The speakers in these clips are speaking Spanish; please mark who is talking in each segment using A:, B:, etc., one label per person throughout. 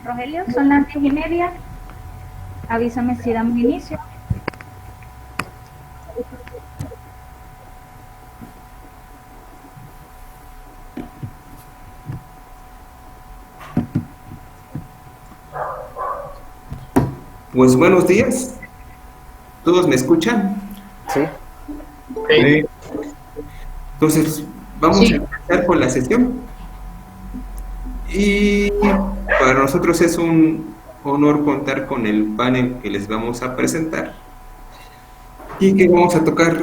A: Rogelio, son las 10:30. Avísame si damos inicio.
B: Pues buenos días. ¿Todos me escuchan?
C: Sí.
B: Sí. Entonces, vamos a empezar con la sesión. Y para nosotros es un honor contar con el panel que les vamos a presentar y que vamos a tocar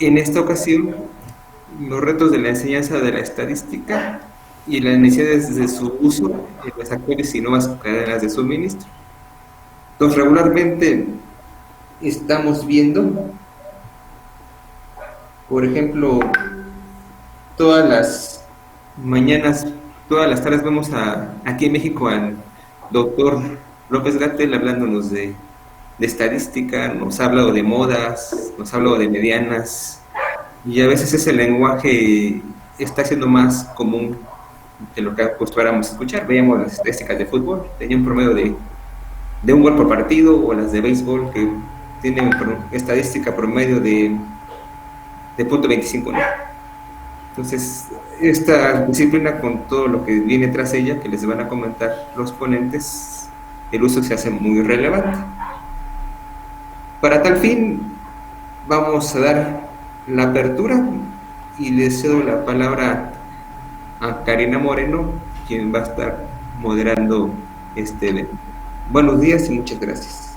B: en esta ocasión los retos de la enseñanza de la estadística y las necesidades de su uso en las actuales y nuevas cadenas de suministro. Entonces, regularmente estamos viendo, por ejemplo, todas las mañanas, todas las tardes vemos aquí en México al doctor López-Gatell hablándonos de estadística, nos ha hablado de modas, nos ha hablado de medianas, y a veces ese lenguaje está siendo más común de lo que acostumbramos a escuchar. Veíamos las estadísticas de fútbol, tenía un promedio de un gol por partido, o las de béisbol que tienen estadística promedio de .25, ¿no? Entonces, esta disciplina, con todo lo que viene tras ella, que les van a comentar los ponentes, el uso se hace muy relevante. Para tal fin, vamos a dar la apertura y le cedo la palabra a Karina Moreno, quien va a estar moderando este evento. Buenos días y muchas gracias.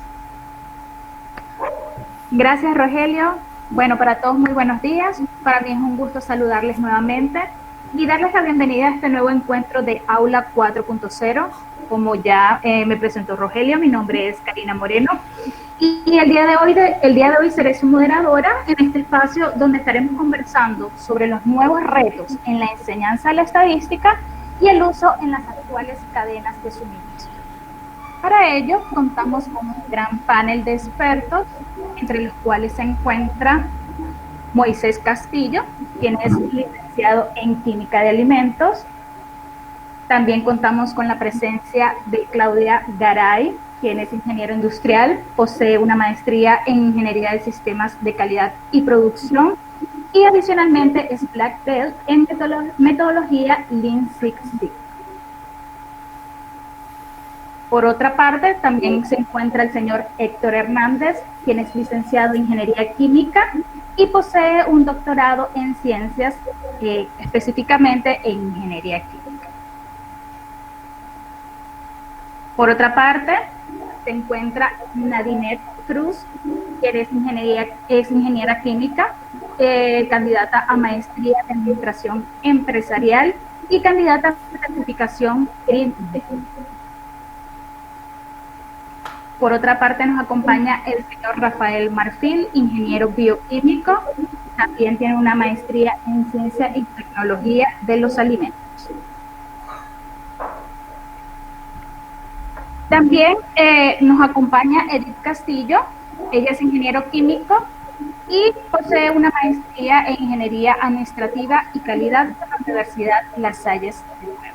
A: Gracias, Rogelio. Bueno, para todos muy buenos días. Para mí es un gusto saludarles nuevamente y darles la bienvenida a este nuevo encuentro de Aula 4.0. Como ya me presentó Rogelio, mi nombre es Karina Moreno y el día de hoy seré su moderadora en este espacio donde estaremos conversando sobre los nuevos retos en la enseñanza de la estadística y el uso en las actuales cadenas de suministro. Para ello, contamos con un gran panel de expertos, entre los cuales se encuentra Moisés Castillo, quien es licenciado en Química de Alimentos. También contamos con la presencia de Claudia Garay, quien es ingeniero industrial, posee una maestría en Ingeniería de Sistemas de Calidad y Producción y adicionalmente es Black Belt en metodología Lean Six Sigma. Por otra parte, también se encuentra el señor Héctor Hernández, quien es licenciado en Ingeniería Química y posee un doctorado en Ciencias, específicamente en Ingeniería Química. Por otra parte, se encuentra Nadinette Cruz, quien es ingeniera química, candidata a maestría en Administración Empresarial y candidata a certificación Green Belt. Por otra parte, nos acompaña el señor Rafael Marfil, ingeniero bioquímico. También tiene una maestría en Ciencia y Tecnología de los Alimentos. También nos acompaña Edith Castillo. Ella es ingeniero químico y posee una maestría en Ingeniería Administrativa y Calidad de la Universidad La Salle de Puebla.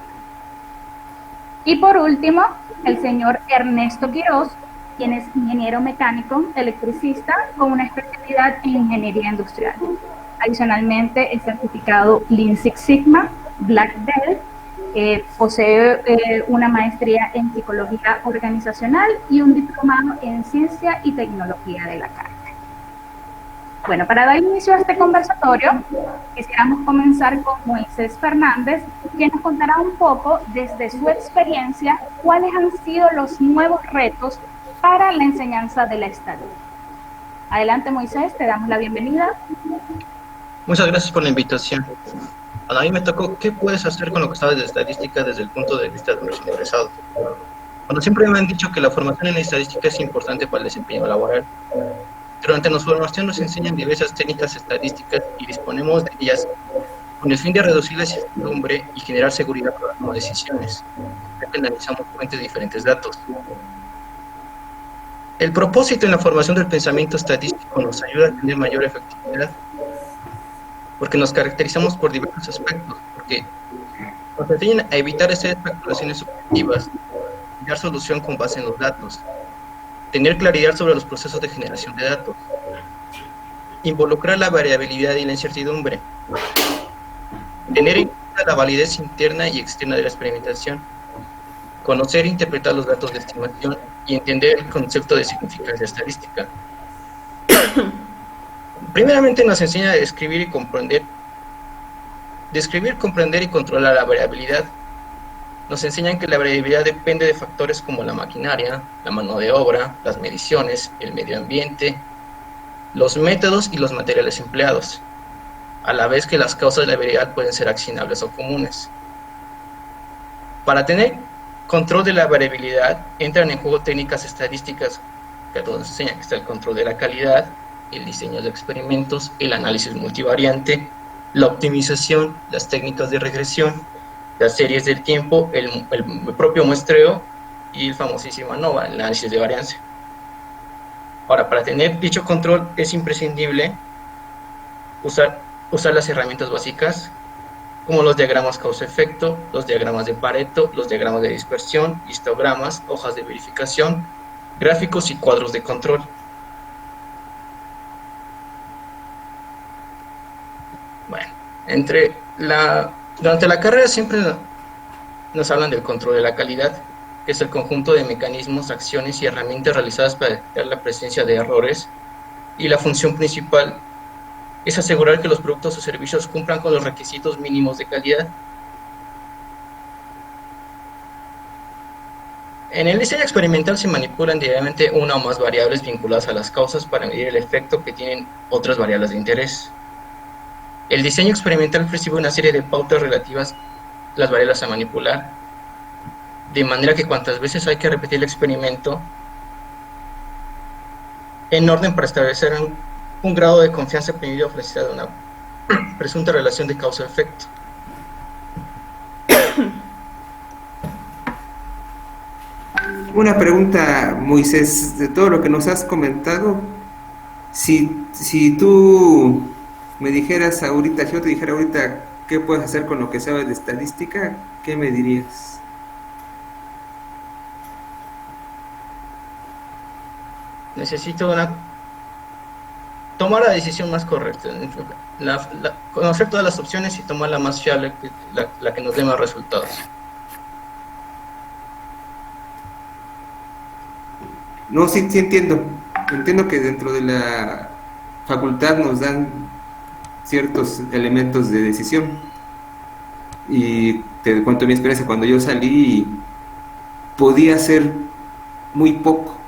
A: Y por último, el señor Ernesto Quiroz, quien es ingeniero mecánico, electricista, con una especialidad en ingeniería industrial. Adicionalmente, es certificado Lean Six Sigma, Black Belt, posee una maestría en psicología organizacional y un diplomado en ciencia y tecnología de la carne. Bueno, para dar inicio a este conversatorio, quisiéramos comenzar con Moisés Fernández, quien nos contará un poco desde su experiencia cuáles han sido los nuevos retos para la enseñanza de la estadística. Adelante, Moisés, te damos la bienvenida.
C: Muchas gracias por la invitación. Bueno, a mí me tocó qué puedes hacer con lo que sabes de estadística desde el punto de vista de un recién egresado. Bueno, siempre me han dicho que la formación en estadística es importante para el desempeño laboral. Durante nuestra formación nos enseñan diversas técnicas estadísticas y disponemos de ellas con el fin de reducir la incertidumbre y generar seguridad para las nuevas decisiones, ya que analizamos fuentes de diferentes datos. El propósito en la formación del pensamiento estadístico nos ayuda a tener mayor efectividad, porque nos caracterizamos por diversos aspectos, porque nos enseñan a evitar hacer especulaciones subjetivas, dar solución con base en los datos, tener claridad sobre los procesos de generación de datos, involucrar la variabilidad y la incertidumbre, tener en cuenta la validez interna y externa de la experimentación, conocer e interpretar los datos de estimación y entender el concepto de significancia estadística. Primeramente nos enseña a describir, comprender y controlar la variabilidad. Nos enseñan que la variabilidad depende de factores como la maquinaria, la mano de obra, las mediciones, el medio ambiente, los métodos y los materiales empleados, a la vez que las causas de la variabilidad pueden ser accionables o comunes. Para tener control de la variabilidad, entran en juego técnicas estadísticas que a todos nos enseñan, que está el control de la calidad, el diseño de experimentos, el análisis multivariante, la optimización, las técnicas de regresión, las series del tiempo, el propio muestreo y el famosísimo ANOVA, el análisis de varianza. Ahora, para tener dicho control es imprescindible usar las herramientas básicas como los diagramas causa-efecto, los diagramas de Pareto, los diagramas de dispersión, histogramas, hojas de verificación, gráficos y cuadros de control. Bueno, durante la carrera siempre nos hablan del control de la calidad, que es el conjunto de mecanismos, acciones y herramientas realizadas para detectar la presencia de errores, y la función principal es asegurar que los productos o servicios cumplan con los requisitos mínimos de calidad. En el diseño experimental se manipulan diariamente una o más variables vinculadas a las causas para medir el efecto que tienen otras variables de interés. El diseño experimental prescribe una serie de pautas relativas a las variables a manipular, de manera que cuantas veces hay que repetir el experimento en orden para establecer un grado de confianza previo ofrecida de una presunta relación de causa-efecto.
B: Una pregunta, Moisés, de todo lo que nos has comentado, si tú me dijeras ahorita, si yo te dijera ahorita qué puedes hacer con lo que sabes de estadística, ¿qué me dirías?
C: Necesito tomar la decisión más correcta, conocer todas las opciones y tomar la más fiable, la que nos dé más resultados.
B: No, sí entiendo. Entiendo que dentro de la facultad nos dan ciertos elementos de decisión. Y te cuento mi experiencia. Cuando yo salí, podía hacer muy poco.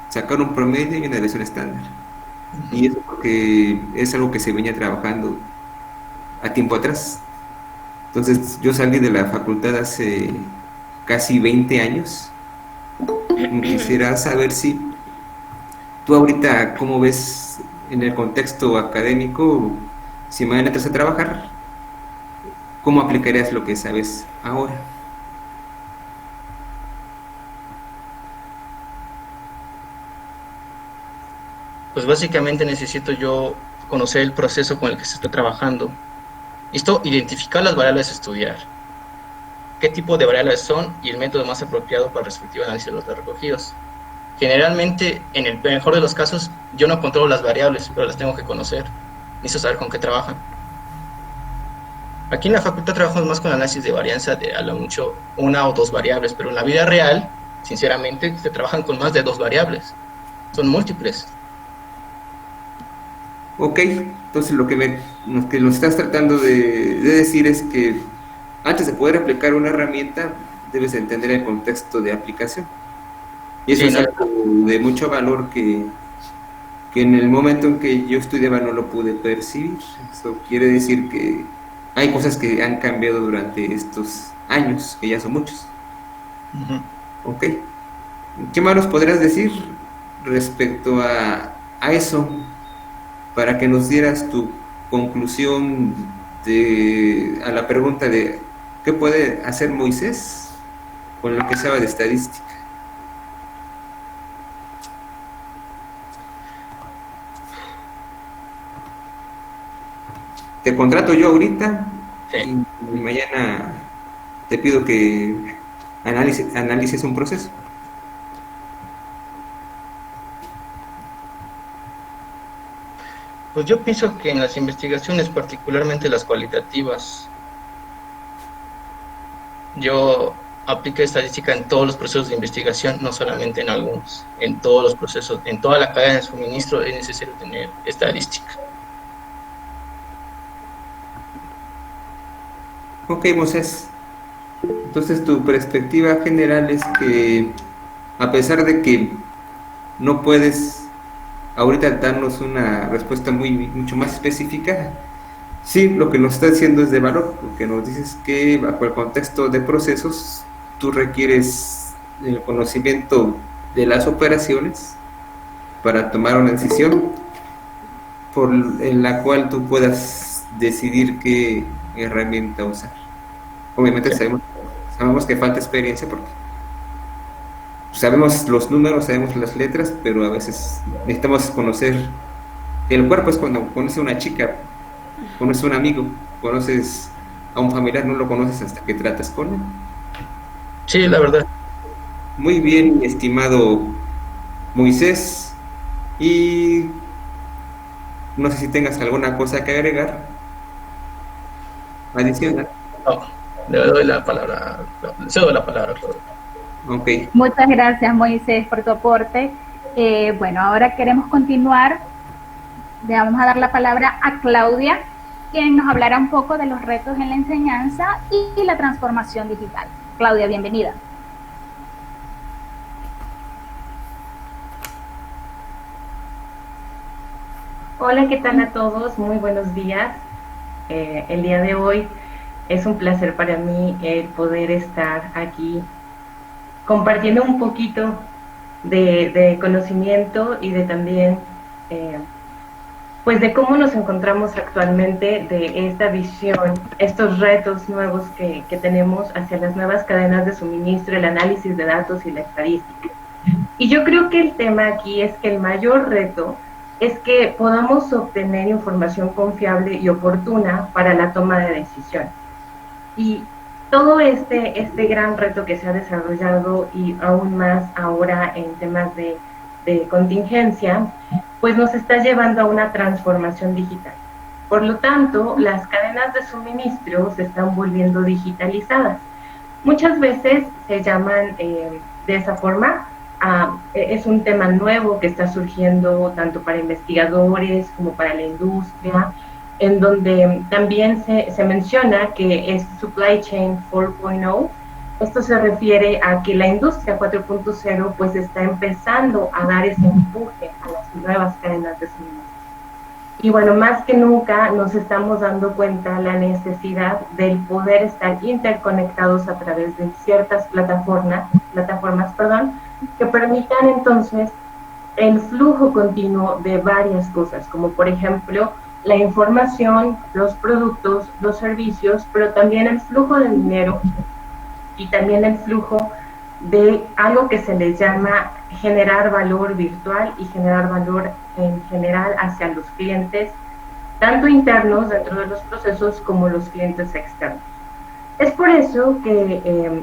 B: Sacar un promedio y una desviación estándar. Y eso porque es algo que se venía trabajando a tiempo atrás. Entonces, yo salí de la facultad hace casi 20 años. Quisiera saber si tú ahorita, ¿cómo ves en el contexto académico? Si mañana entras a trabajar, ¿cómo aplicarías lo que sabes ahora?
C: Pues básicamente necesito yo conocer el proceso con el que se está trabajando. Esto, identificar las variables a estudiar, qué tipo de variables son y el método más apropiado para el respectivo análisis de los datos recogidos. Generalmente, en el mejor de los casos, yo no controlo las variables, pero las tengo que conocer. Necesito saber con qué trabajan. Aquí en la facultad trabajamos más con análisis de varianza de a lo mucho una o dos variables, pero en la vida real, sinceramente, se trabajan con más de 2 variables. Son múltiples.
B: Ok, entonces lo que nos estás tratando de decir es que antes de poder aplicar una herramienta, debes entender el contexto de aplicación. Y eso
C: Sí,
B: es
C: ¿no?
B: algo de mucho valor que en el momento en que yo estudiaba no lo pude percibir. Eso quiere decir que hay cosas que han cambiado durante estos años, que ya son muchos. Ok. ¿Qué más nos podrías decir respecto a eso? Para que nos dieras tu conclusión a la pregunta de ¿qué puede hacer Moisés con lo que sabe de estadística? Te contrato yo ahorita
C: Sí.
B: y mañana te pido que análisis un proceso.
C: Pues yo pienso que en las investigaciones, particularmente las cualitativas, yo aplico estadística en todos los procesos de investigación, no solamente en algunos, en todos los procesos, en toda la cadena de suministro es necesario tener estadística.
B: Ok, Moisés. Entonces tu perspectiva general es que a pesar de que no puedes ahorita darnos una respuesta mucho más específica, sí, lo que nos está diciendo es de valor, porque nos dices que bajo el contexto de procesos tú requieres el conocimiento de las operaciones para tomar una decisión en la cual tú puedas decidir qué herramienta usar. Obviamente sabemos que falta experiencia porque sabemos los números, sabemos las letras, pero a veces necesitamos conocer el cuerpo. Es cuando conoces a una chica, conoces a un amigo, conoces a un familiar, no lo conoces hasta que tratas con él.
C: Sí, la verdad.
B: Muy bien, estimado Moisés, y no sé si tengas alguna cosa que agregar adicional.
C: No, le doy la palabra, cedo la palabra.
B: Ok.
A: Muchas gracias, Moisés, por tu aporte. Bueno, ahora queremos continuar. Le vamos a dar la palabra a Claudia, quien nos hablará un poco de los retos en la enseñanza y la transformación digital. Claudia, bienvenida.
D: Hola, ¿qué tal a todos? Muy buenos días. El día de hoy es un placer para mí el poder estar aquí compartiendo un poquito de conocimiento y de también pues de cómo nos encontramos actualmente, de esta visión, estos retos nuevos que tenemos hacia las nuevas cadenas de suministro, el análisis de datos y la estadística. Y yo creo que el tema aquí es que el mayor reto es que podamos obtener información confiable y oportuna para la toma de decisiones. Y todo este gran reto que se ha desarrollado y aún más ahora en temas de contingencia, pues nos está llevando a una transformación digital. Por lo tanto, las cadenas de suministro se están volviendo digitalizadas. Muchas veces se llaman de esa forma. Es un tema nuevo que está surgiendo tanto para investigadores como para la industria, en donde también se menciona que es Supply Chain 4.0. Esto se refiere a que la industria 4.0 pues está empezando a dar ese empuje a las nuevas cadenas de suministro. Y bueno, más que nunca nos estamos dando cuenta la necesidad del poder estar interconectados a través de ciertas plataformas, que permitan entonces el flujo continuo de varias cosas, como por ejemplo la información, los productos, los servicios, pero también el flujo de dinero y también el flujo de algo que se les llama generar valor virtual y generar valor en general hacia los clientes, tanto internos dentro de los procesos como los clientes externos. Es por eso que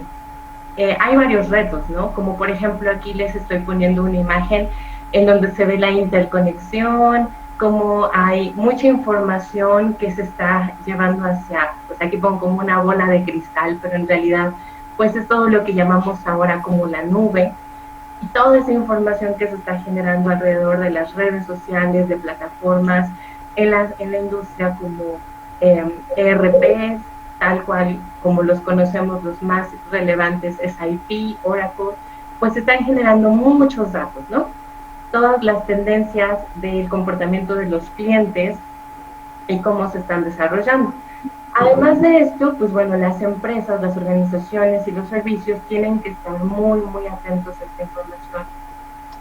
D: hay varios retos, ¿no? Como por ejemplo aquí les estoy poniendo una imagen en donde se ve la interconexión, como hay mucha información que se está llevando hacia, pues aquí pongo como una bola de cristal, pero en realidad pues es todo lo que llamamos ahora como la nube, y toda esa información que se está generando alrededor de las redes sociales, de plataformas, en la industria como ERPs, tal cual como los conocemos, los más relevantes, SAP, Oracle, pues están generando muchos datos, ¿no? Todas las tendencias del comportamiento de los clientes y cómo se están desarrollando. Además de esto, pues bueno, las empresas, las organizaciones y los servicios tienen que estar muy, muy atentos a esta información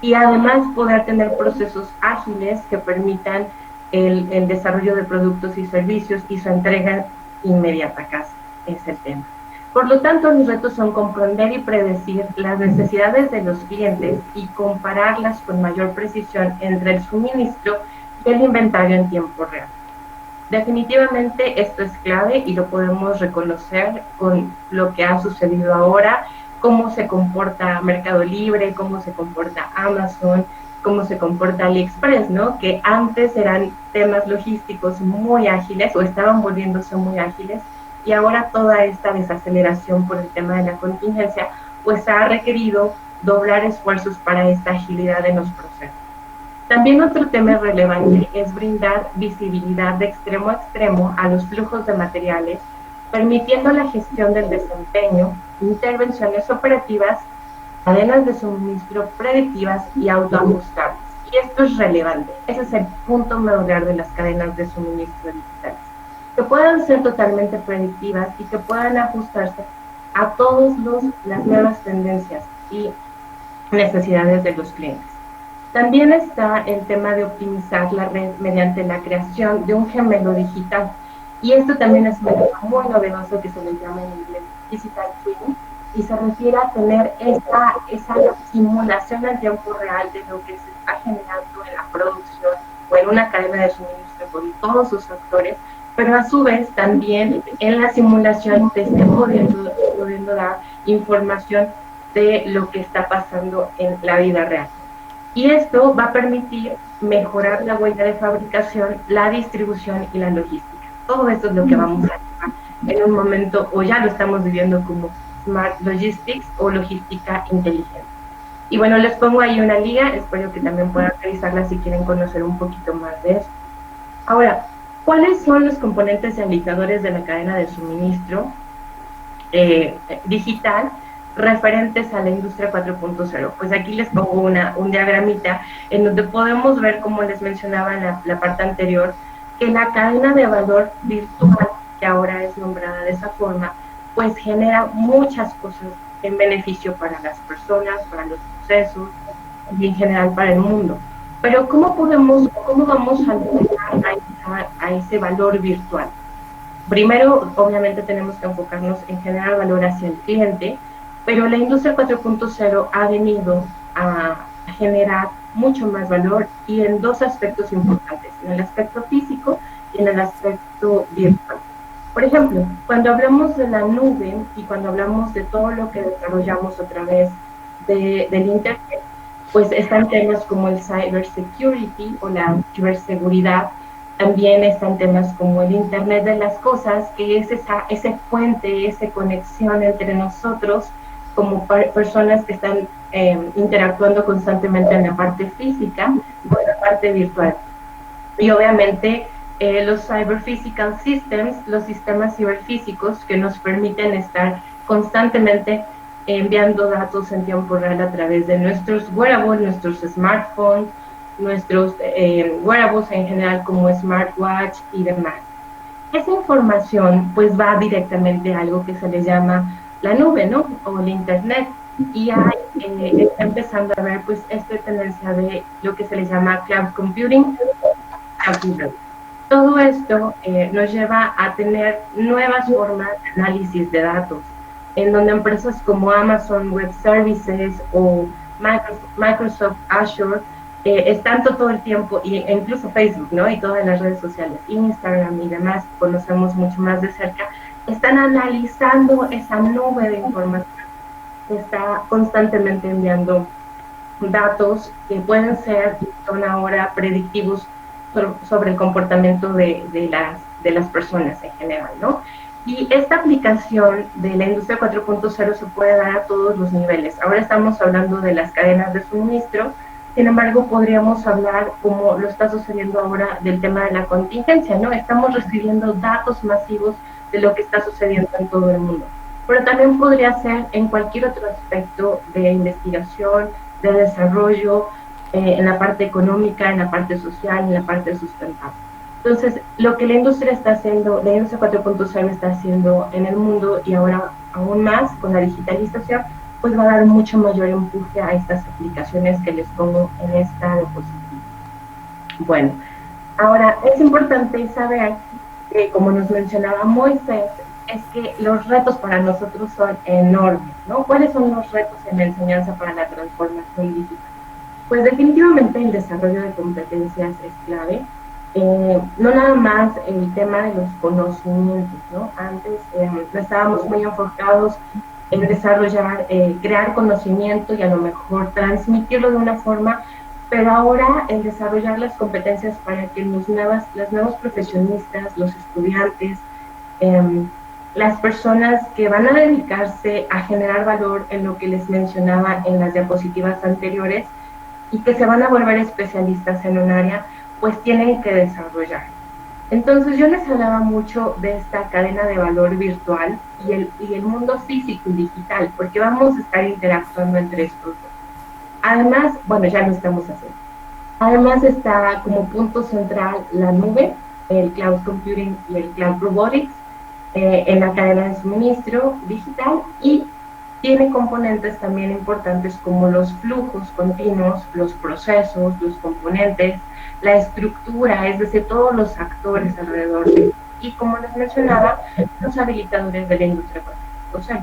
D: y además poder tener procesos ágiles que permitan el desarrollo de productos y servicios y su entrega inmediata a casa, es el tema. Por lo tanto, los retos son comprender y predecir las necesidades de los clientes y compararlas con mayor precisión entre el suministro y el inventario en tiempo real. Definitivamente esto es clave y lo podemos reconocer con lo que ha sucedido ahora cómo se comporta Mercado Libre, cómo se comporta Amazon, cómo se comporta AliExpress, ¿no? Que antes eran temas logísticos muy ágiles o estaban volviéndose muy ágiles, y ahora toda esta desaceleración por el tema de la contingencia pues ha requerido doblar esfuerzos para esta agilidad en los procesos. También otro tema relevante es brindar visibilidad de extremo a extremo a los flujos de materiales, permitiendo la gestión del desempeño, intervenciones operativas, cadenas de suministro predictivas y autoajustables. Y esto es relevante. Ese es el punto medular de las cadenas de suministro digitales, que puedan ser totalmente predictivas y que puedan ajustarse a todas las nuevas tendencias y necesidades de los clientes. También está el tema de optimizar la red mediante la creación de un gemelo digital. Y esto también es un tema muy novedoso que se le llama en inglés Digital Twin, y se refiere a tener esa simulación en tiempo real de lo que se está generando en la producción o en una cadena de suministro con todos sus actores, pero a su vez también en la simulación te esté pudiendo dar información de lo que está pasando en la vida real. Y esto va a permitir mejorar la huella de fabricación, la distribución y la logística. Todo esto es lo que vamos a hacer en un momento, o ya lo estamos viviendo como Smart Logistics o logística inteligente. Y bueno, les pongo ahí una liga, espero que también puedan revisarla si quieren conocer un poquito más de eso. Ahora, ¿cuáles son los componentes y indicadores de la cadena de suministro digital referentes a la industria 4.0? Pues aquí les pongo un diagramita en donde podemos ver, como les mencionaba en la parte anterior, que la cadena de valor virtual, que ahora es nombrada de esa forma, pues genera muchas cosas en beneficio para las personas, para los procesos y en general para el mundo. Pero ¿cómo vamos a llegar a ese valor virtual? Primero, obviamente tenemos que enfocarnos en generar valor hacia el cliente, pero la industria 4.0 ha venido a generar mucho más valor, y en dos aspectos importantes, en el aspecto físico y en el aspecto virtual. Por ejemplo, cuando hablamos de la nube y cuando hablamos de todo lo que desarrollamos a través del Internet, pues están temas como el cybersecurity o la ciberseguridad. También están temas como el Internet de las cosas, que es ese puente, esa conexión entre nosotros como personas que están interactuando constantemente en la parte física o en la parte virtual. Y obviamente los Cyber Physical Systems, los sistemas ciberfísicos que nos permiten estar constantemente enviando datos en tiempo real a través de nuestros wearables, nuestros smartphones, nuestros wearables en general como smartwatch y demás. Esa información pues va directamente a algo que se le llama la nube, ¿no? O el Internet. Y está empezando a ver pues esta tendencia de lo que se le llama cloud computing. Todo esto nos lleva a tener nuevas formas de análisis de datos, en donde empresas como Amazon Web Services o Microsoft Azure están todo el tiempo, e incluso Facebook, ¿no? Y todas las redes sociales, Instagram y demás, conocemos mucho más de cerca, están analizando esa nube de información que está constantemente enviando datos que pueden ser, son ahora predictivos sobre el comportamiento de las personas en general, ¿no? Y esta aplicación de la industria 4.0 se puede dar a todos los niveles. Ahora estamos hablando de las cadenas de suministro, sin embargo podríamos hablar, como lo está sucediendo ahora, del tema de la contingencia, ¿no? Estamos recibiendo datos masivos de lo que está sucediendo en todo el mundo. Pero también podría ser en cualquier otro aspecto de investigación, de desarrollo, en la parte económica, en la parte social, en la parte sustentable. Entonces, lo que la industria está haciendo, la industria 4.0 está haciendo en el mundo, y ahora aún más con la digitalización, pues va a dar mucho mayor empuje a estas aplicaciones que les pongo en esta diapositiva. Bueno, ahora es importante saber que, como nos mencionaba Moisés, es que los retos para nosotros son enormes, ¿no? ¿Cuáles son los retos en la enseñanza para la transformación digital? Pues definitivamente el desarrollo de competencias es clave. No nada más el tema de los conocimientos, ¿no? Antes estábamos muy enfocados en desarrollar, crear conocimiento y a lo mejor transmitirlo de una forma, pero ahora en desarrollar las competencias para que los nuevos profesionistas, los estudiantes, las personas que van a dedicarse a generar valor en lo que les mencionaba en las diapositivas anteriores y que se van a volver especialistas en un área, pues tienen que desarrollar. Entonces yo les hablaba mucho de esta cadena de valor virtual y el mundo físico y digital, porque vamos a estar interactuando entre estos dos. Además, bueno, ya lo estamos haciendo. Además está como punto central la nube, el cloud computing y el cloud robotics, en la cadena de suministro digital, y tiene componentes también importantes como los flujos continuos, los procesos, los componentes, la estructura, es decir, todos los actores alrededor de, y como les mencionaba, los habilitadores de la industria 4.0.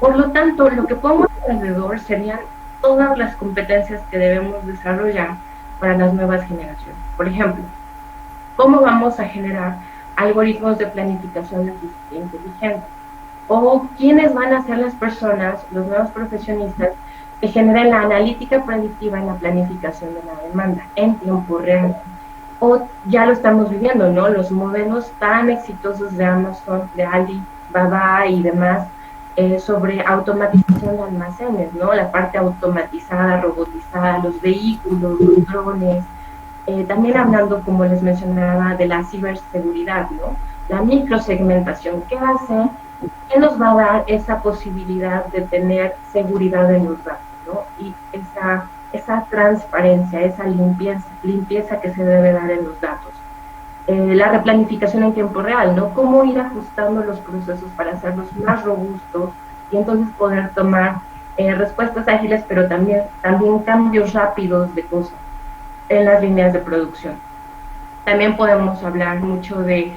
D: Por lo tanto, lo que pongo alrededor serían todas las competencias que debemos desarrollar para las nuevas generaciones. Por ejemplo, ¿cómo vamos a generar algoritmos de planificación inteligente? O quiénes van a ser las personas, los nuevos profesionistas, que generen la analítica predictiva en la planificación de la demanda en tiempo real. O ya lo estamos viviendo, ¿no? Los modelos tan exitosos de Amazon, de Alibaba y demás, sobre automatización de almacenes, ¿no? La parte automatizada, robotizada, los vehículos, los drones, también hablando, como les mencionaba, de la ciberseguridad, ¿no? La microsegmentación, ¿qué va a hacer? ¿Qué nos va a dar esa posibilidad de tener seguridad en los datos, ¿no? Y esa transparencia, esa limpieza que se debe dar en los datos. La replanificación en tiempo real, ¿no? Cómo ir ajustando los procesos para hacerlos más robustos y entonces poder tomar respuestas ágiles, pero también cambios rápidos de cosas en las líneas de producción. También podemos hablar mucho de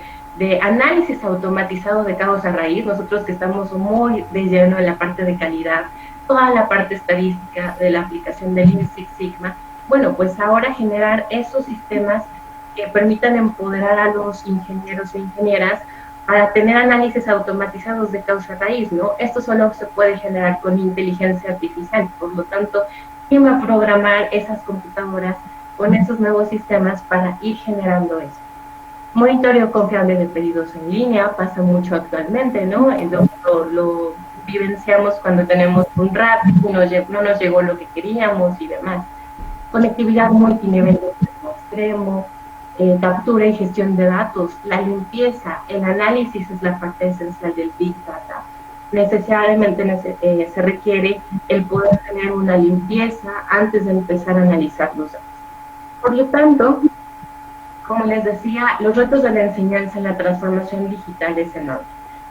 D: análisis automatizado de causa raíz, nosotros que estamos muy de lleno en la parte de calidad, toda la parte estadística de la aplicación del Lean Six Sigma. Bueno, pues ahora generar esos sistemas que permitan empoderar a los ingenieros e ingenieras para tener análisis automatizados de causa raíz, ¿no? Esto solo se puede generar con inteligencia artificial, por lo tanto, ¿quién va a programar esas computadoras con esos nuevos sistemas para ir generando eso? Monitoreo confiable de pedidos en línea, pasa mucho actualmente, ¿no? Lo vivenciamos cuando tenemos un Rappi, no nos llegó lo que queríamos y demás. Conectividad multinivel de extremo, captura y gestión de datos, la limpieza, el análisis es la parte esencial del Big Data. Necesariamente se requiere el poder tener una limpieza antes de empezar a analizar los datos. Por lo tanto, como les decía, los retos de la enseñanza en la transformación digital es enorme,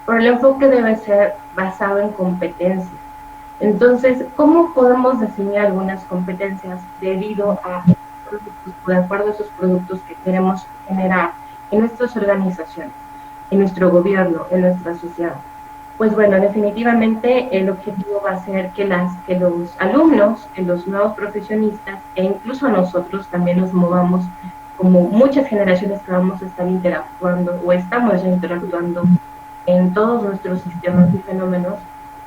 D: pero el enfoque debe ser basado en competencias. Entonces, ¿cómo podemos definir algunas competencias debido a productos, de acuerdo a esos productos que queremos generar en nuestras organizaciones, en nuestro gobierno, en nuestra sociedad? Pues bueno, definitivamente el objetivo va a ser que los alumnos, que los nuevos profesionistas e incluso nosotros también nos movamos como muchas generaciones que vamos a estar interactuando o estamos ya interactuando en todos nuestros sistemas y fenómenos,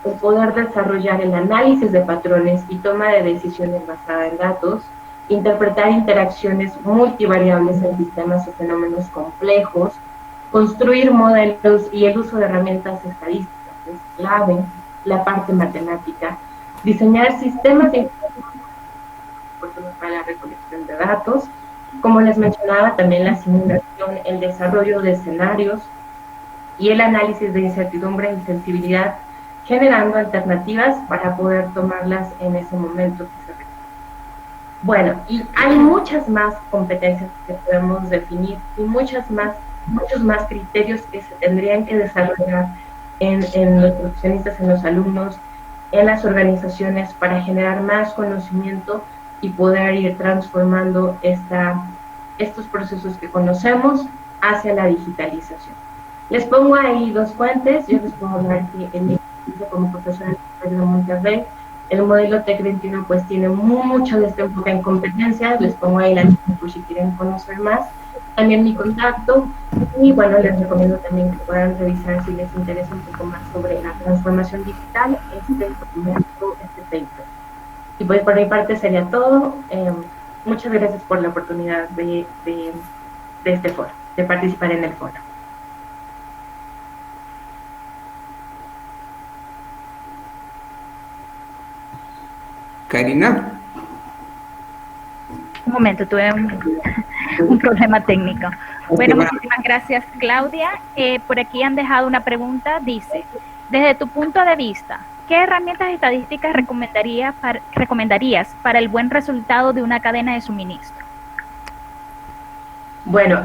D: el poder desarrollar el análisis de patrones y toma de decisiones basada en datos, interpretar interacciones multivariables en sistemas o fenómenos complejos, construir modelos y el uso de herramientas estadísticas es clave, la parte matemática, diseñar sistemas de información para la recolección de datos, como les mencionaba, también la simulación, el desarrollo de escenarios y el análisis de incertidumbre y sensibilidad, generando alternativas para poder tomarlas en ese momento que se requiere. Bueno, y hay muchas más competencias que podemos definir y muchos más criterios que se tendrían que desarrollar en los profesionistas, en los alumnos, en las organizaciones para generar más conocimiento y poder ir transformando estos procesos que conocemos hacia la digitalización. Les pongo ahí dos fuentes. Yo les puedo hablar que en mi experiencia como profesora de Monterrey, el modelo TEC 21 pues tiene mucho de este enfoque en competencias. Les pongo ahí la lista por si quieren conocer más. también mi contacto. Y bueno, les recomiendo también que puedan revisar si les interesa un poco más sobre la transformación digital, este documento, este paper. Y pues por mi parte sería todo. Muchas gracias por la oportunidad de este foro, de participar en el foro.
B: Karina.
A: Un momento, tuve un problema técnico. Bueno, muchísimas gracias, Claudia. Por aquí han dejado una pregunta, dice, desde tu punto de vista, ¿qué herramientas estadísticas recomendarías para el buen resultado de una cadena de suministro?
D: Bueno,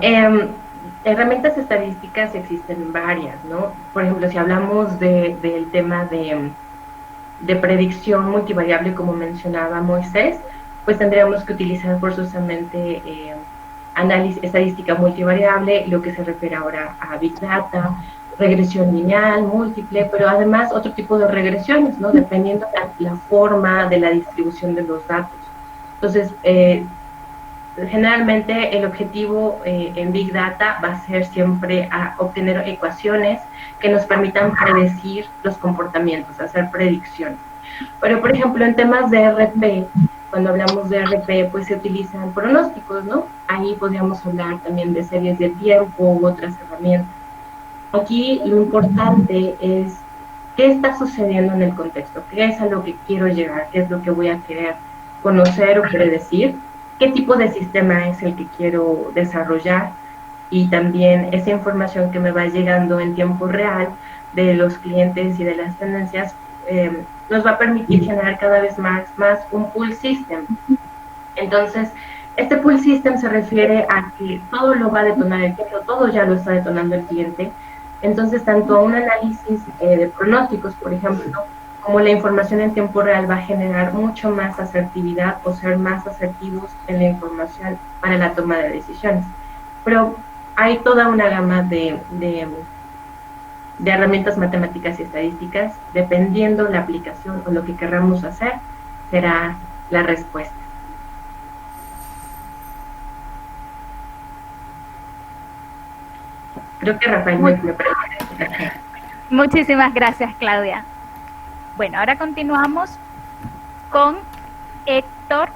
D: herramientas estadísticas existen varias, ¿no? Por ejemplo, si hablamos del tema de predicción multivariable, como mencionaba Moisés, pues tendríamos que utilizar forzosamente análisis estadística multivariable, lo que se refiere ahora a Big Data, regresión lineal, múltiple, pero además otro tipo de regresiones, ¿no? Dependiendo la forma de la distribución de los datos. Entonces, generalmente el objetivo en Big Data va a ser siempre obtener ecuaciones que nos permitan predecir los comportamientos, hacer predicciones. Pero, por ejemplo, en temas de RP, cuando hablamos de RP, pues se utilizan pronósticos, ¿no? Ahí podríamos hablar también de series de tiempo u otras herramientas. Aquí lo importante es qué está sucediendo en el contexto, qué es a lo que quiero llegar, qué es lo que voy a querer conocer o predecir, qué tipo de sistema es el que quiero desarrollar, y también esa información que me va llegando en tiempo real de los clientes y de las tendencias nos va a permitir generar cada vez más un pull system. Entonces, este pull system se refiere a que todo lo va a detonar el cliente, todo ya lo está detonando el cliente. Entonces, tanto un análisis de pronósticos, por ejemplo, como la información en tiempo real va a generar mucho más asertividad o ser más asertivos en la información para la toma de decisiones. Pero hay toda una gama de herramientas matemáticas y estadísticas, dependiendo la aplicación o lo que queramos hacer, será la respuesta. Creo que Rafael me pregunta.
A: Muchísimas gracias, Claudia. Bueno, ahora continuamos con Héctor,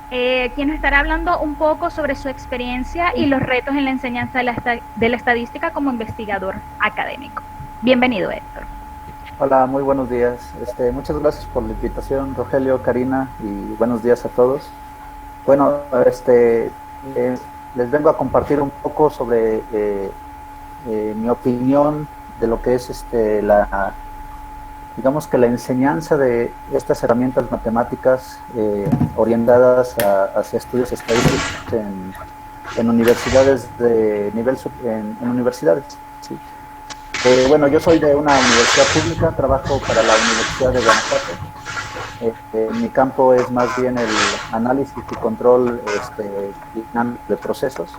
A: quien nos estará hablando un poco sobre su experiencia y los retos en la enseñanza de la estadística como investigador académico. Bienvenido, Héctor.
E: Hola, muy buenos días. Muchas gracias por la invitación, Rogelio, Karina, y buenos días a todos. Bueno, les vengo a compartir un poco sobre mi opinión de lo que es digamos que la enseñanza de estas herramientas matemáticas orientadas hacia estudios estadísticos en universidades de nivel en universidades. ¿Sí? Bueno, yo soy de una universidad pública, trabajo para la Universidad de Guanajuato. Mi campo es más bien el análisis y control de procesos.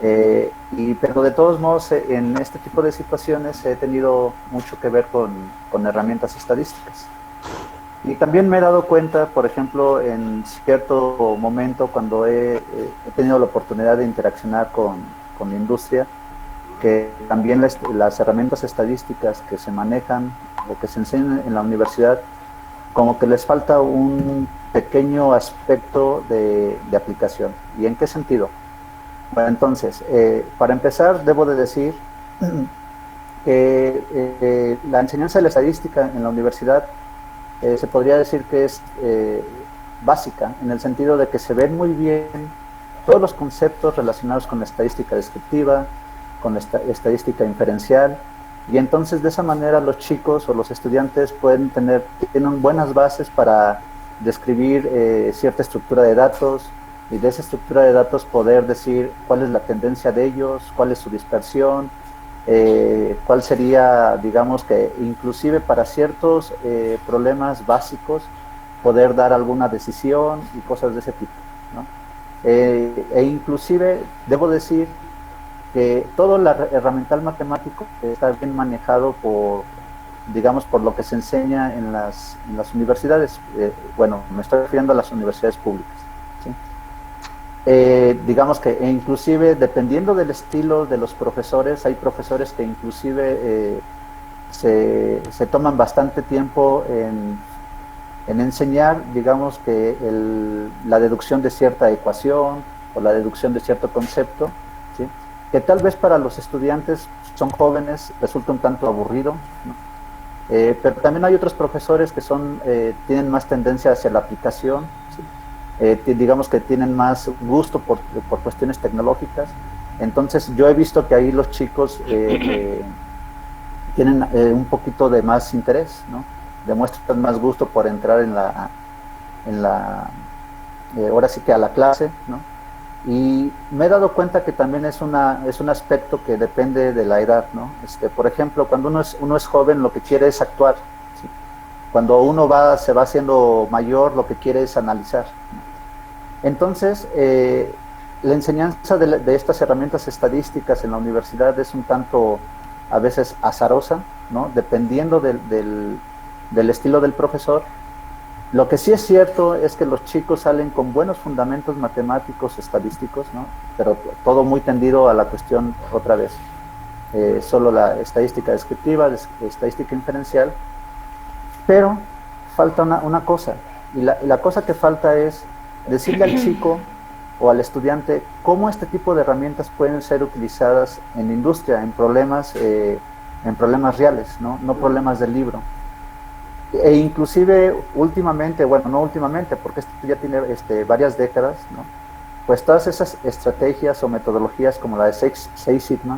E: Pero de todos modos, en este tipo de situaciones he tenido mucho que ver con herramientas estadísticas. Y también me he dado cuenta, por ejemplo, en cierto momento cuando he tenido la oportunidad de interaccionar con la industria, que también las herramientas estadísticas que se manejan o que se enseñan en la universidad, como que les falta un pequeño aspecto de aplicación. ¿Y en qué sentido? Bueno, entonces, para empezar, debo de decir que la enseñanza de la estadística en la universidad se podría decir que es básica, en el sentido de que se ven muy bien todos los conceptos relacionados con la estadística descriptiva, con la estadística inferencial, y entonces de esa manera los chicos o los estudiantes tienen buenas bases para describir cierta estructura de datos, y de esa estructura de datos poder decir cuál es la tendencia de ellos, cuál es su dispersión, cuál sería, digamos que inclusive para ciertos problemas básicos, poder dar alguna decisión y cosas de ese tipo, ¿no? Inclusive debo decir que todo el herramental matemático está bien manejado por lo que se enseña en las universidades. Bueno, me estoy refiriendo a las universidades públicas, ¿sí? digamos que inclusive dependiendo del estilo de los profesores, hay profesores que inclusive se toman bastante tiempo en enseñar, digamos que la deducción de cierta ecuación o la deducción de cierto concepto, ¿sí? Que tal vez para los estudiantes son jóvenes resulta un tanto aburrido, ¿no? Pero también hay otros profesores que tienen más tendencia hacia la aplicación, ¿sí? Digamos que tienen más gusto por cuestiones tecnológicas. Entonces yo he visto que ahí los chicos tienen un poquito de más interés, ¿no? Demuestran más gusto por entrar ahora sí que a la clase, ¿no? Y me he dado cuenta que también es un aspecto que depende de la edad, ¿no? Por ejemplo, cuando uno es joven, lo que quiere es actuar, ¿sí? Cuando uno se va haciendo mayor, lo que quiere es analizar, ¿no? Entonces, la enseñanza de estas herramientas estadísticas en la universidad es un tanto, a veces, azarosa, ¿no? Dependiendo del estilo del profesor. Lo que sí es cierto es que los chicos salen con buenos fundamentos matemáticos, estadísticos, ¿no? Pero todo muy tendido a la cuestión, otra vez, solo la estadística descriptiva, estadística inferencial, pero falta una cosa, y la cosa que falta es decirle al chico o al estudiante cómo este tipo de herramientas pueden ser utilizadas en industria, en problemas reales, ¿no? No problemas del libro. E inclusive últimamente, bueno, no últimamente, porque esto ya tiene varias décadas, ¿no? Pues todas esas estrategias o metodologías como la de Six Sigma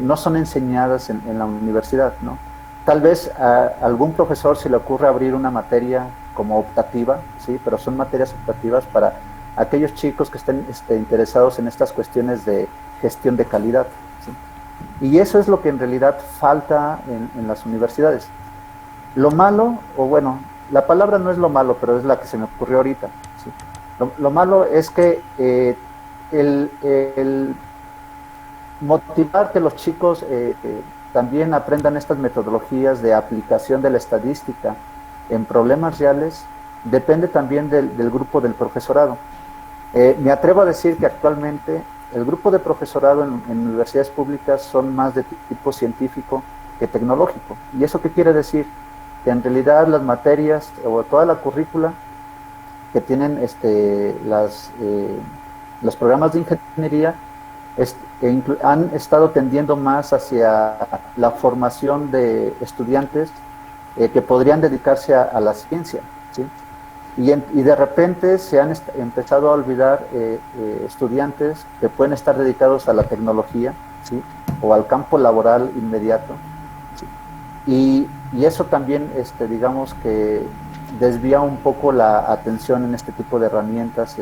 E: no son enseñadas en la universidad, ¿no? Tal vez a algún profesor se le ocurre abrir una materia como optativa, ¿sí? Pero son materias optativas para aquellos chicos que estén interesados en estas cuestiones de gestión de calidad, ¿sí? Y eso es lo que en realidad falta en las universidades. Lo malo, o bueno, la palabra no es lo malo, pero es la que se me ocurrió ahorita, ¿sí? Lo malo es que el motivar que los chicos también aprendan estas metodologías de aplicación de la estadística en problemas reales depende también del grupo del profesorado. Me atrevo a decir que actualmente el grupo de profesorado en universidades públicas son más de tipo científico que tecnológico. ¿Y eso qué quiere decir? Que en realidad las materias o toda la currícula que tienen los programas de ingeniería han estado tendiendo más hacia la formación de estudiantes que podrían dedicarse a la ciencia, ¿sí? Y de repente se han empezado a olvidar estudiantes que pueden estar dedicados a la tecnología, ¿sí? O al campo laboral inmediato, ¿sí? Y eso también, digamos que desvía un poco la atención en este tipo de herramientas,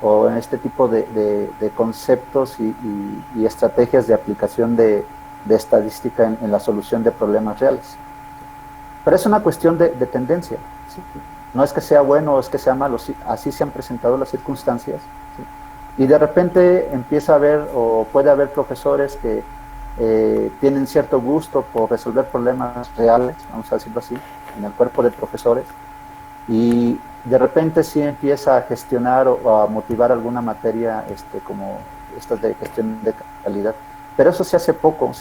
E: o en este tipo de conceptos y estrategias de aplicación de estadística en la solución de problemas reales. Pero es una cuestión de tendencia, ¿sí? No es que sea bueno o es que sea malo, ¿sí? Así se han presentado las circunstancias, ¿sí? Y de repente empieza a haber o puede haber profesores que tienen cierto gusto por resolver problemas reales, vamos a decirlo así, en el cuerpo de profesores, y de repente sí empieza a gestionar o a motivar alguna materia como estas de gestión de calidad. Pero eso se hace poco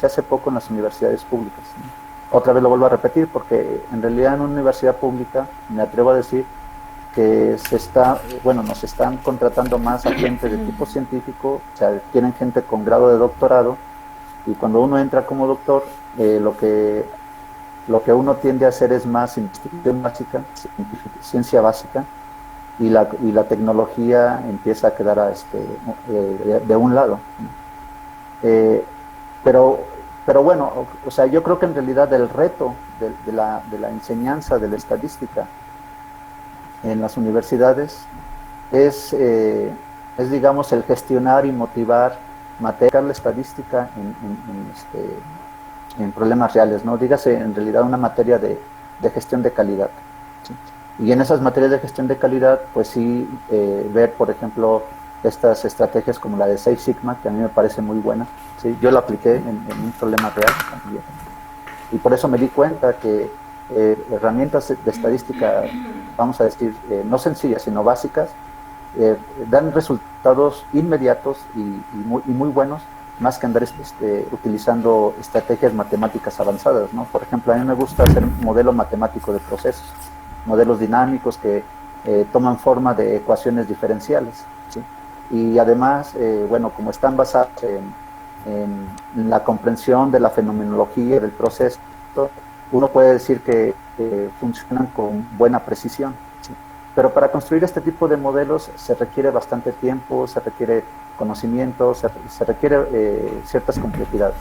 E: en las universidades públicas, ¿no? Otra vez lo vuelvo a repetir, porque en realidad en una universidad pública me atrevo a decir que nos están contratando más a gente de tipo científico, o sea, tienen gente con grado de doctorado, y cuando uno entra como doctor, lo que uno tiende a hacer es más investigación básica, ciencia básica, y la tecnología empieza a quedar de un lado. Pero bueno, o sea, yo creo que en realidad el reto de la enseñanza de la estadística en las universidades es digamos, el gestionar y motivar, material la estadística en problemas reales, ¿no? Dígase en realidad una materia de gestión de calidad, ¿sí? Y en esas materias de gestión de calidad, pues sí, ver, por ejemplo, estas estrategias como la de Six Sigma, que a mí me parece muy buena, ¿sí? Yo la apliqué en un problema real también. Y por eso me di cuenta que herramientas de estadística, vamos a decir, no sencillas, sino básicas, dan resultados inmediatos y muy buenos, más que andar utilizando estrategias matemáticas avanzadas, ¿no? Por ejemplo, a mí me gusta hacer un modelo matemático de procesos, modelos dinámicos que toman forma de ecuaciones diferenciales, ¿sí? Y además, bueno, como están basados en la comprensión de la fenomenología del proceso, uno puede decir que funcionan con buena precisión, ¿sí? Pero para construir este tipo de modelos se requiere bastante tiempo, se requiere conocimiento, se requiere ciertas complejidades.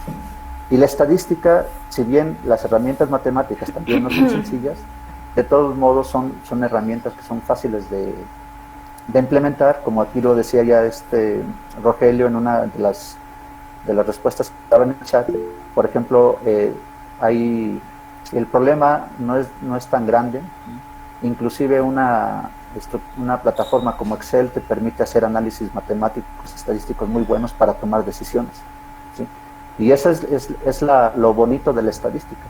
E: Y la estadística, si bien las herramientas matemáticas también no son sencillas, de todos modos son herramientas que son fáciles de implementar, como aquí lo decía ya Rogelio en una de las respuestas que estaban en el chat. Por ejemplo, el problema no es tan grande, inclusive una plataforma como Excel te permite hacer análisis matemáticos, estadísticos muy buenos para tomar decisiones, ¿sí? Y eso es lo bonito de la estadística,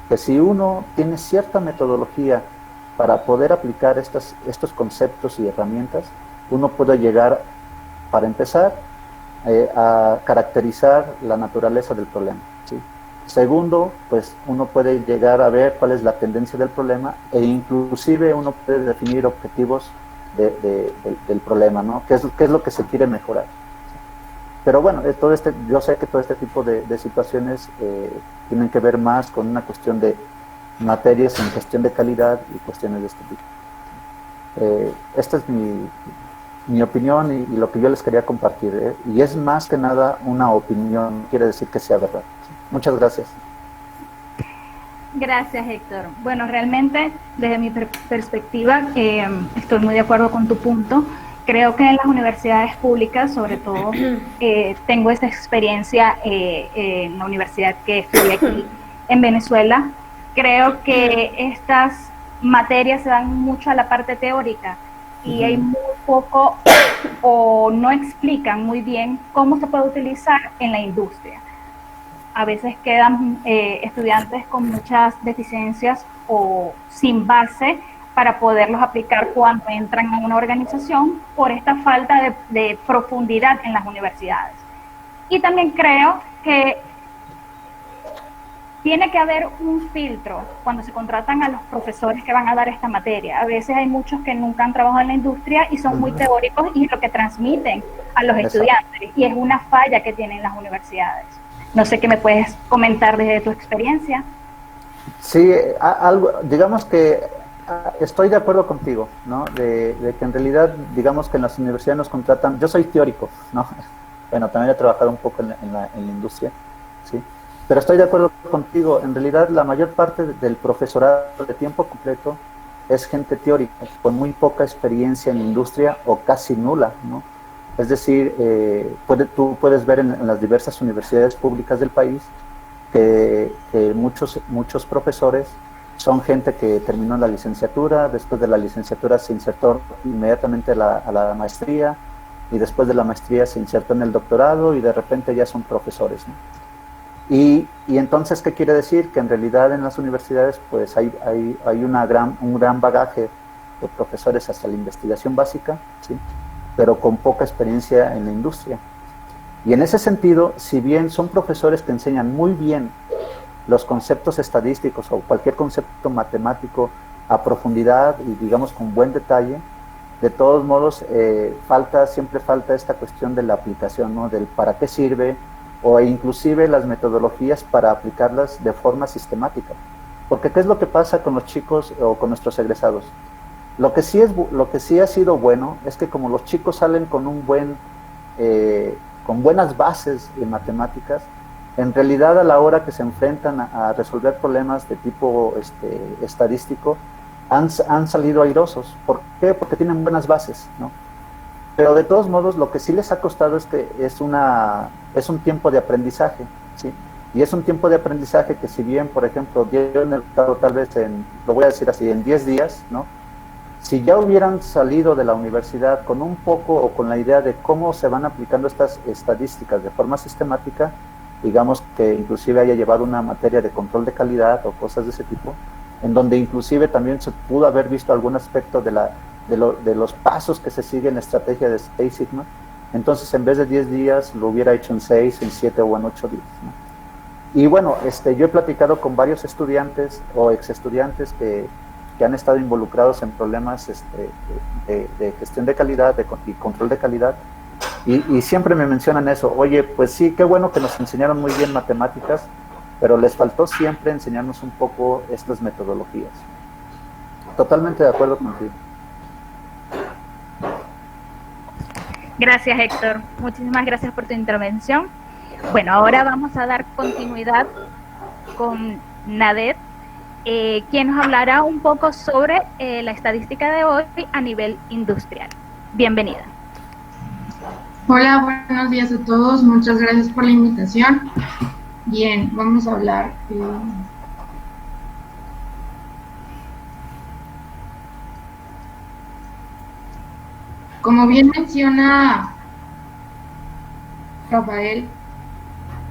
E: que si uno tiene cierta metodología para poder aplicar estos conceptos y herramientas, uno puede llegar, para empezar, a caracterizar la naturaleza del problema, ¿sí? Segundo, pues uno puede llegar a ver cuál es la tendencia del problema e inclusive uno puede definir objetivos del problema, ¿no? ¿Qué es lo que se quiere mejorar? Pero bueno, yo sé que todo este tipo de situaciones tienen que ver más con una cuestión de materias en gestión de calidad y cuestiones de este tipo. Esta es mi opinión y lo que yo les quería compartir, ¿eh? Y es más que nada una opinión, no quiere decir que sea verdad. Muchas gracias.
A: Gracias, Héctor. Bueno, realmente, desde mi perspectiva, estoy muy de acuerdo con tu punto. Creo que en las universidades públicas, sobre todo, tengo esta experiencia en la universidad que estudié aquí en Venezuela. Creo que estas materias se dan mucho a la parte teórica y hay muy poco o no explican muy bien cómo se puede utilizar en la industria. A veces quedan estudiantes con muchas deficiencias o sin base para poderlos aplicar cuando entran a una organización por esta falta de profundidad en las universidades. Y también creo que tiene que haber un filtro cuando se contratan a los profesores que van a dar esta materia. A veces hay muchos que nunca han trabajado en la industria y son muy teóricos y es lo que transmiten a los estudiantes. Y es una falla que tienen las universidades. No sé qué me puedes comentar desde tu experiencia.
E: Sí, digamos que estoy de acuerdo contigo, ¿no? De que en realidad, digamos que en las universidades nos contratan, yo soy teórico, ¿no? Bueno, también he trabajado un poco en la industria, ¿sí? Pero estoy de acuerdo contigo, en realidad la mayor parte del profesorado de tiempo completo es gente teórica, con muy poca experiencia en industria o casi nula, ¿no? Es decir, tú puedes ver en las diversas universidades públicas del país que muchos profesores son gente que terminó la licenciatura, después de la licenciatura se insertó inmediatamente a la maestría y después de la maestría se insertó en el doctorado y de repente ya son profesores, ¿no? Y entonces, ¿qué quiere decir? Que en realidad en las universidades pues hay un gran bagaje de profesores hasta la investigación básica, ¿sí? Pero con poca experiencia en la industria. Y en ese sentido, si bien son profesores que enseñan muy bien los conceptos estadísticos o cualquier concepto matemático a profundidad y digamos con buen detalle, de todos modos siempre falta esta cuestión de la aplicación, ¿no? Del para qué sirve o inclusive las metodologías para aplicarlas de forma sistemática. Porque ¿qué es lo que pasa con los chicos o con nuestros egresados? Lo que sí ha sido bueno es que como los chicos salen con con buenas bases en matemáticas, en realidad a la hora que se enfrentan a resolver problemas de tipo estadístico, han salido airosos. ¿Por qué? Porque tienen buenas bases, ¿no? Pero de todos modos, lo que sí les ha costado es que es un tiempo de aprendizaje, ¿sí? Y es un tiempo de aprendizaje que si bien, por ejemplo, dieron el resultado tal vez lo voy a decir así, en 10 días, ¿no? Si ya hubieran salido de la universidad con un poco o con la idea de cómo se van aplicando estas estadísticas de forma sistemática, digamos que inclusive haya llevado una materia de control de calidad o cosas de ese tipo, en donde inclusive también se pudo haber visto algún aspecto de de los pasos que se siguen en la estrategia de Six Sigma, entonces en vez de 10 días lo hubiera hecho en 6, en 7 o en 8 días, ¿no? Y bueno, yo he platicado con varios estudiantes o ex estudiantes que han estado involucrados en problemas de gestión de calidad y control de calidad, y siempre me mencionan eso: oye, pues sí, qué bueno que nos enseñaron muy bien matemáticas, pero les faltó siempre enseñarnos un poco estas metodologías. Totalmente de acuerdo contigo.
A: Gracias, Héctor. Muchísimas gracias por tu intervención. Bueno, ahora vamos a dar continuidad con Nadet, quien nos hablará un poco sobre la estadística de hoy a nivel industrial. Bienvenida.
F: Hola, buenos días a todos. Muchas gracias por la invitación. Bien, vamos a hablar. Como bien menciona Rafael,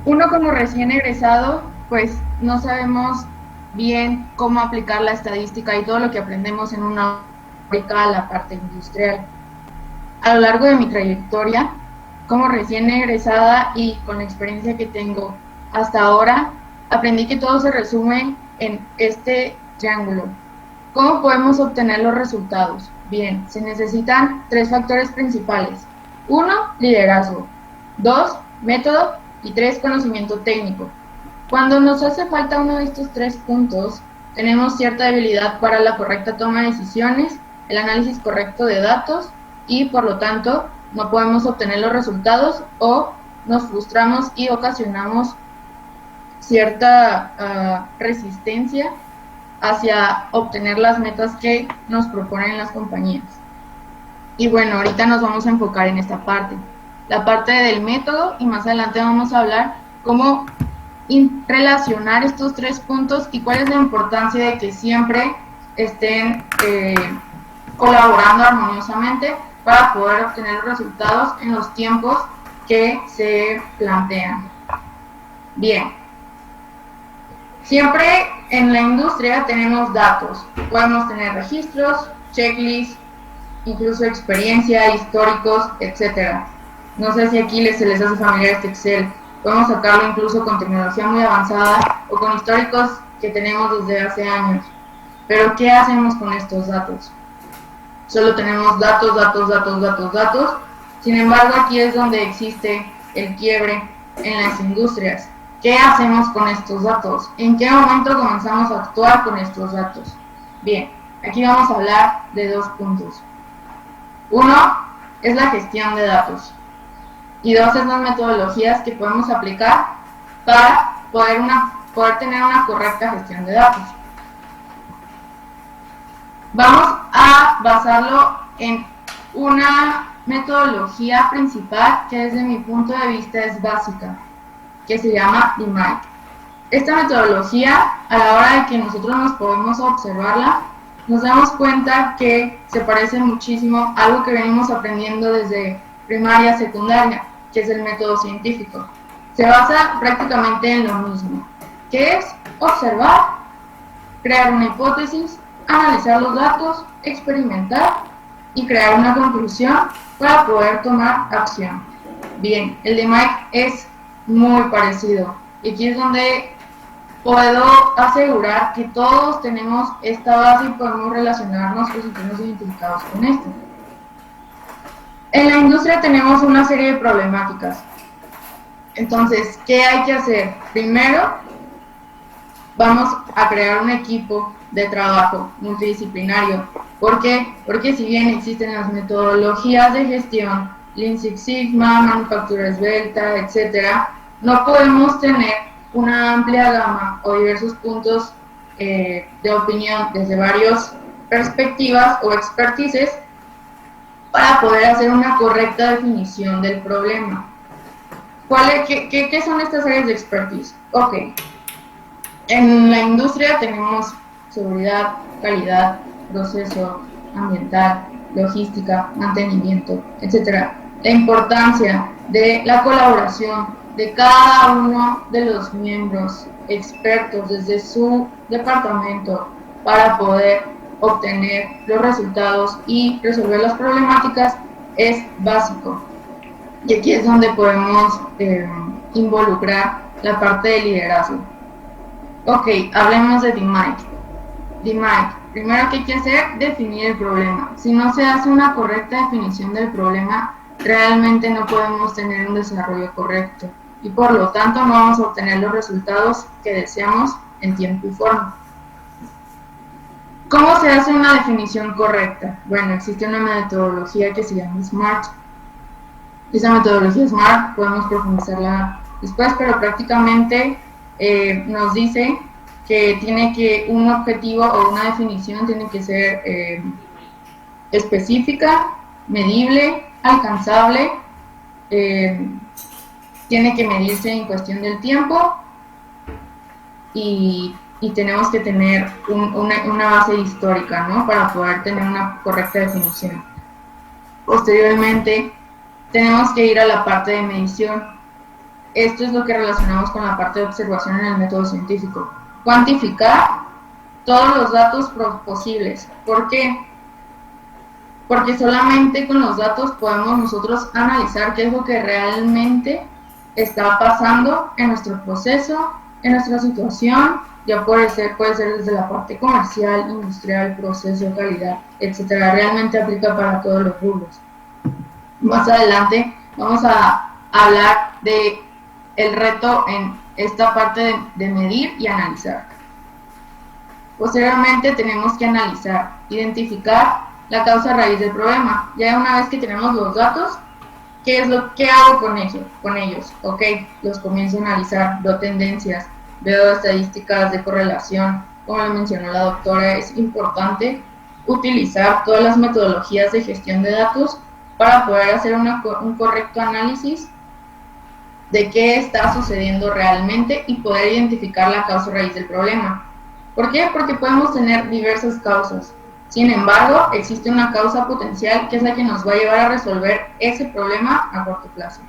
F: uno como recién egresado, pues no sabemos bien cómo aplicar la estadística y todo lo que aprendemos en una fábrica a la parte industrial. A lo largo de mi trayectoria, como recién egresada y con la experiencia que tengo hasta ahora, aprendí que todo se resume en este triángulo. ¿Cómo podemos obtener los resultados? Bien, se necesitan 3 factores principales. 1, liderazgo. 2, método. Y 3, conocimiento técnico. Cuando nos hace falta uno de estos 3 puntos, tenemos cierta debilidad para la correcta toma de decisiones, el análisis correcto de datos y, por lo tanto, no podemos obtener los resultados o nos frustramos y ocasionamos cierta resistencia hacia obtener las metas que nos proponen las compañías. Y bueno, ahorita nos vamos a enfocar en esta parte, la parte del método, y más adelante vamos a hablar cómo relacionar estos 3 puntos y cuál es la importancia de que siempre estén colaborando armoniosamente para poder obtener los resultados en los tiempos que se plantean. Bien, siempre en la industria tenemos datos, podemos tener registros, checklists, incluso experiencia, históricos, etcétera. No sé si aquí se les hace familiar este Excel. Podemos sacarlo incluso con tecnología muy avanzada o con históricos que tenemos desde hace años. Pero ¿qué hacemos con estos datos? Solo tenemos datos, datos, datos, datos, datos. Sin embargo, aquí es donde existe el quiebre en las industrias. ¿Qué hacemos con estos datos? ¿En qué momento comenzamos a actuar con estos datos? Bien, aquí vamos a hablar de 2 puntos. 1 es la gestión de datos. Y 2 es las metodologías que podemos aplicar para poder tener una correcta gestión de datos. Vamos a basarlo en una metodología principal que desde mi punto de vista es básica, que se llama DMAIC. Esta metodología, a la hora de que nosotros nos podemos observarla, nos damos cuenta que se parece muchísimo a algo que venimos aprendiendo desde primaria, secundaria, que es el método científico. Se basa prácticamente en lo mismo, que es observar, crear una hipótesis, analizar los datos, experimentar y crear una conclusión para poder tomar acción. Bien, el de Mike es muy parecido y aquí es donde puedo asegurar que todos tenemos esta base y podemos relacionarnos o sentirnos identificados con esto. En la industria tenemos una serie de problemáticas. Entonces, ¿qué hay que hacer? Primero, vamos a crear un equipo de trabajo multidisciplinario. ¿Por qué? Porque si bien existen las metodologías de gestión, Lean Six Sigma, manufactura esbelta, etc., no podemos tener una amplia gama o diversos puntos de opinión desde varias perspectivas o expertices para poder hacer una correcta definición del problema. ¿Qué son estas áreas de expertise? Ok, en la industria tenemos seguridad, calidad, proceso ambiental, logística, mantenimiento, etc. La importancia de la colaboración de cada uno de los miembros expertos desde su departamento para poder obtener los resultados y resolver las problemáticas es básico. Y aquí es donde podemos involucrar la parte de liderazgo. Ok, hablemos de DMAIC. DMAIC, primero que hay que hacer, definir el problema. Si no se hace una correcta definición del problema, realmente no podemos tener un desarrollo correcto y por lo tanto no vamos a obtener los resultados que deseamos en tiempo y forma. ¿Cómo se hace una definición correcta? Bueno, existe una metodología que se llama SMART. Esa metodología SMART podemos profundizarla después, pero prácticamente nos dice que un objetivo o una definición tiene que ser específica, medible, alcanzable, tiene que medirse en cuestión del tiempo y tenemos que tener una base histórica, ¿no? Para poder tener una correcta definición. Posteriormente, tenemos que ir a la parte de medición. Esto es lo que relacionamos con la parte de observación en el método científico. Cuantificar todos los datos posibles. ¿Por qué? Porque solamente con los datos podemos nosotros analizar qué es lo que realmente está pasando en nuestro proceso, en nuestra situación. Ya puede ser desde la parte comercial, industrial, proceso, calidad, etcétera. Realmente aplica para todos los rubros. Más adelante vamos a hablar de el reto en esta parte de medir y analizar. Posteriormente tenemos que analizar, identificar la causa raíz del problema. Ya una vez que tenemos los datos, ¿qué hago con ellos? Ok, los comienzo a analizar, veo tendencias, veo estadísticas de correlación. Como lo mencionó la doctora, es importante utilizar todas las metodologías de gestión de datos para poder hacer un correcto análisis de qué está sucediendo realmente y poder identificar la causa raíz del problema. ¿Por qué? Porque podemos tener diversas causas. Sin embargo, existe una causa potencial que es la que nos va a llevar a resolver ese problema a corto plazo.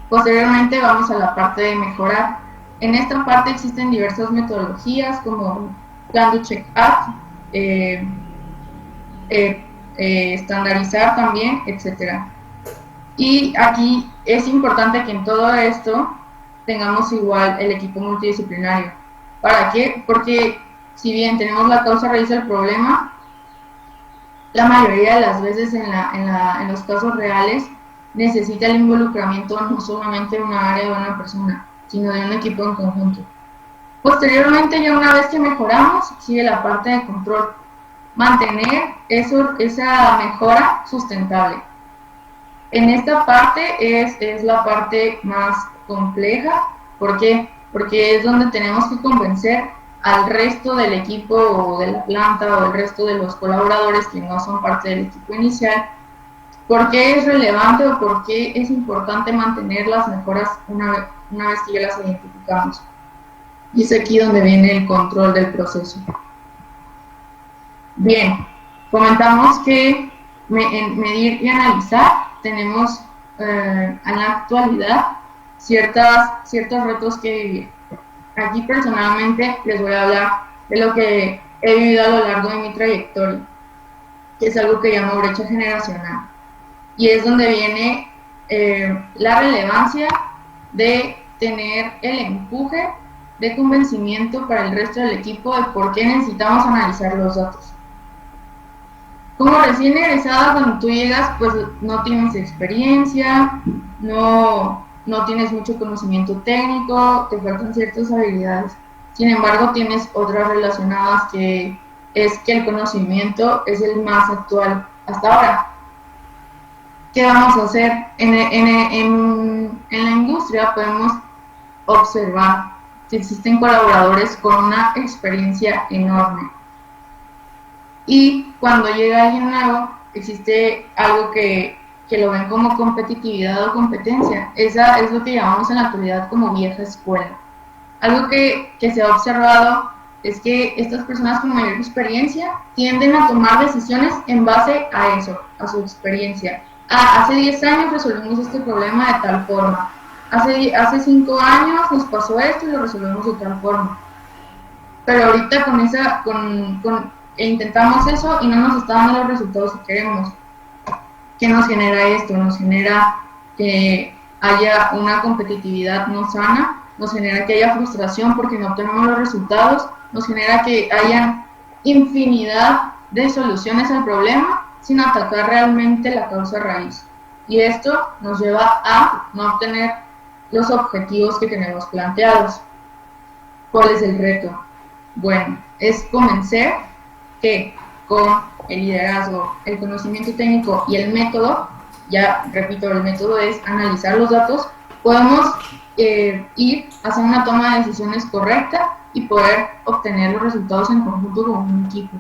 F: Posteriormente vamos a la parte de mejorar. En esta parte existen diversas metodologías como Plan do Check Act, estandarizar también, etc. Y aquí es importante que en todo esto tengamos igual el equipo multidisciplinario. ¿Para qué? Porque si bien tenemos la causa raíz del problema, la mayoría de las veces en los casos reales necesita el involucramiento no solamente de una área o de una persona, sino de un equipo en conjunto. Posteriormente, ya una vez que mejoramos, sigue la parte de control. Mantener esa mejora sustentable. En esta parte es la parte más compleja. ¿Por qué? Porque es donde tenemos que convencer al resto del equipo o de la planta o el resto de los colaboradores que no son parte del equipo inicial, por qué es relevante o por qué es importante mantener las mejoras una vez que ya las identificamos. Y es aquí donde viene el control del proceso. Bien, comentamos que en medir y analizar tenemos en la actualidad ciertos retos que vivir. Aquí personalmente les voy a hablar de lo que he vivido a lo largo de mi trayectoria, que es algo que llamo brecha generacional. Y es donde viene la relevancia de tener el empuje de convencimiento para el resto del equipo de por qué necesitamos analizar los datos. Como recién egresada, cuando tú llegas, pues no tienes experiencia, no tienes mucho conocimiento técnico, te faltan ciertas habilidades. Sin embargo, tienes otras relacionadas que es que el conocimiento es el más actual hasta ahora. ¿Qué vamos a hacer? En la industria podemos observar que existen colaboradores con una experiencia enorme. Y cuando llega alguien nuevo, existe algo que lo ven como competitividad o competencia. Esa es lo que llamamos en la actualidad como vieja escuela. Algo que se ha observado es que estas personas con mayor experiencia tienden a tomar decisiones en base a eso, a su experiencia. Hace 10 años resolvimos este problema de tal forma. Hace 5 años nos pasó esto y lo resolvemos de tal forma. Pero ahorita con intentamos eso y no nos está dando los resultados que queremos. ¿Qué nos genera esto? Nos genera que haya una competitividad no sana, nos genera que haya frustración porque no obtenemos los resultados, nos genera que haya infinidad de soluciones al problema sin atacar realmente la causa raíz. Y esto nos lleva a no obtener los objetivos que tenemos planteados. ¿Cuál es el reto? Bueno, es convencer que con el liderazgo, el conocimiento técnico y el método, ya repito, el método es analizar los datos, podemos ir a hacer una toma de decisiones correcta y poder obtener los resultados en conjunto con un equipo.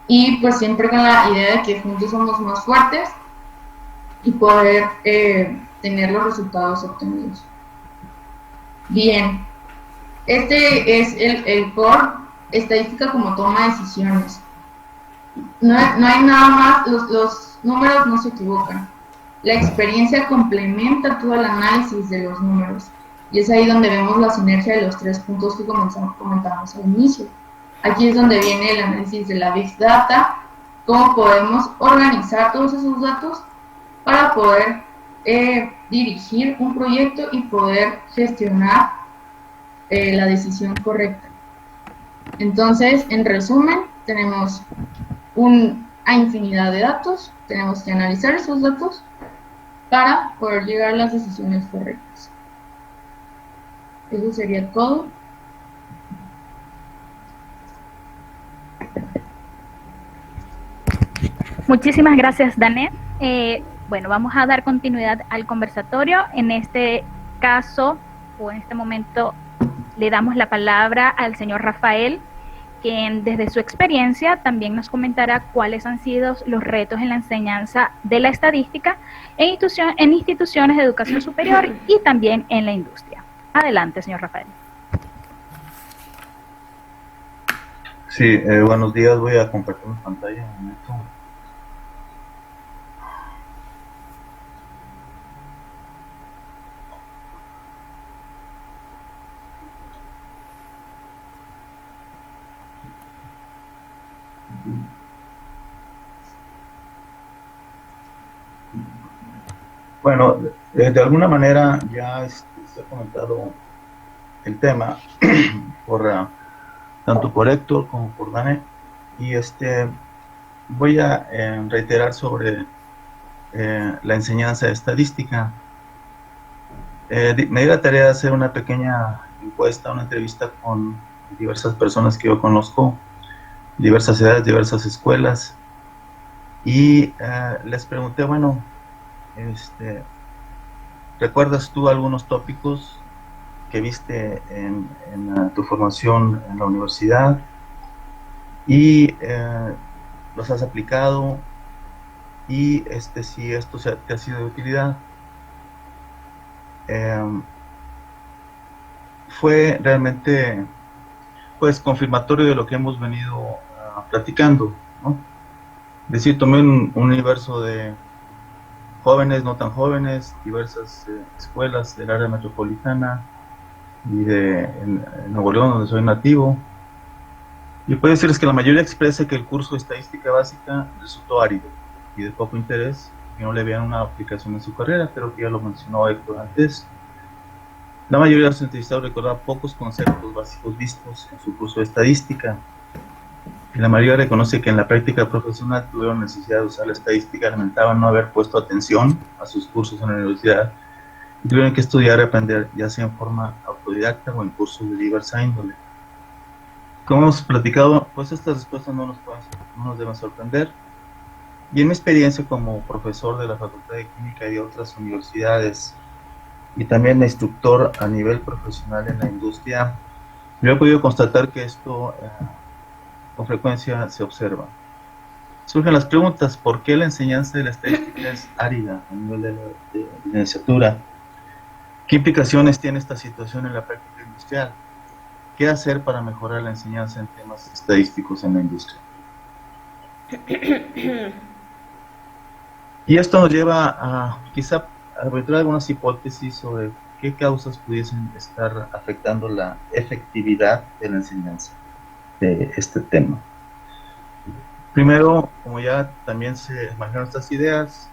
F: Y pues siempre con la idea de que juntos somos más fuertes y poder tener los resultados obtenidos. Bien, este es el core, estadística como toma de decisiones. No hay nada más, los números no se equivocan. La experiencia complementa todo el análisis de los números. Y es ahí donde vemos la sinergia de los 3 puntos que comentamos al inicio. Aquí es donde viene el análisis de la Big Data, cómo podemos organizar todos esos datos para poder dirigir un proyecto y poder gestionar la decisión correcta. Entonces, en resumen, tenemos una infinidad de datos, tenemos que analizar esos datos para poder llegar a las decisiones correctas. Eso sería todo.
A: Muchísimas gracias, Danet. Bueno, vamos a dar continuidad al conversatorio. En este caso, o en este momento, le damos la palabra al señor Rafael, quien desde su experiencia también nos comentará cuáles han sido los retos en la enseñanza de la estadística en instituciones de educación superior y también en la industria. Adelante, señor Rafael.
G: Sí, buenos días, voy a compartir mi pantalla un momento. Bueno, de alguna manera ya se ha comentado el tema por tanto por Héctor como por Dane, y voy a reiterar sobre la enseñanza de estadística. Me di la tarea de hacer una pequeña encuesta, una entrevista con diversas personas que yo conozco, diversas edades, diversas escuelas, y les pregunté, bueno, ¿recuerdas tú algunos tópicos que viste en tu formación en la universidad y los has aplicado, y si esto te ha sido de utilidad? Fue realmente pues confirmatorio de lo que hemos venido platicando, ¿no? Es decir, tomé un universo de jóvenes, no tan jóvenes, diversas escuelas del área metropolitana y en Nuevo León, donde soy nativo, y puedo decirles que la mayoría expresa que el curso de estadística básica resultó árido y de poco interés, que no le veían una aplicación en su carrera. Creo que ya lo mencionó Héctor antes. La mayoría de los entrevistados recordaba pocos conceptos básicos vistos en su curso de estadística, y la mayoría reconoce que en la práctica profesional tuvieron necesidad de usar la estadística, lamentaban no haber puesto atención a sus cursos en la universidad y tuvieron que estudiar y aprender, ya sea en forma autodidacta o en cursos de diversa índole. Como hemos platicado, pues estas respuestas no nos deben sorprender, y en mi experiencia como profesor de la Facultad de Química y de otras universidades, y también instructor a nivel profesional en la industria, yo he podido constatar que esto con frecuencia se observa. Surgen las preguntas: ¿por qué la enseñanza de la estadística es árida a nivel de licenciatura? ¿Qué implicaciones tiene esta situación en la práctica industrial? ¿Qué hacer para mejorar la enseñanza en temas estadísticos en la industria? Y esto nos lleva a quizá arbitrar algunas hipótesis sobre qué causas pudiesen estar afectando la efectividad de la enseñanza de este tema. Primero, como ya también se manejaron estas ideas,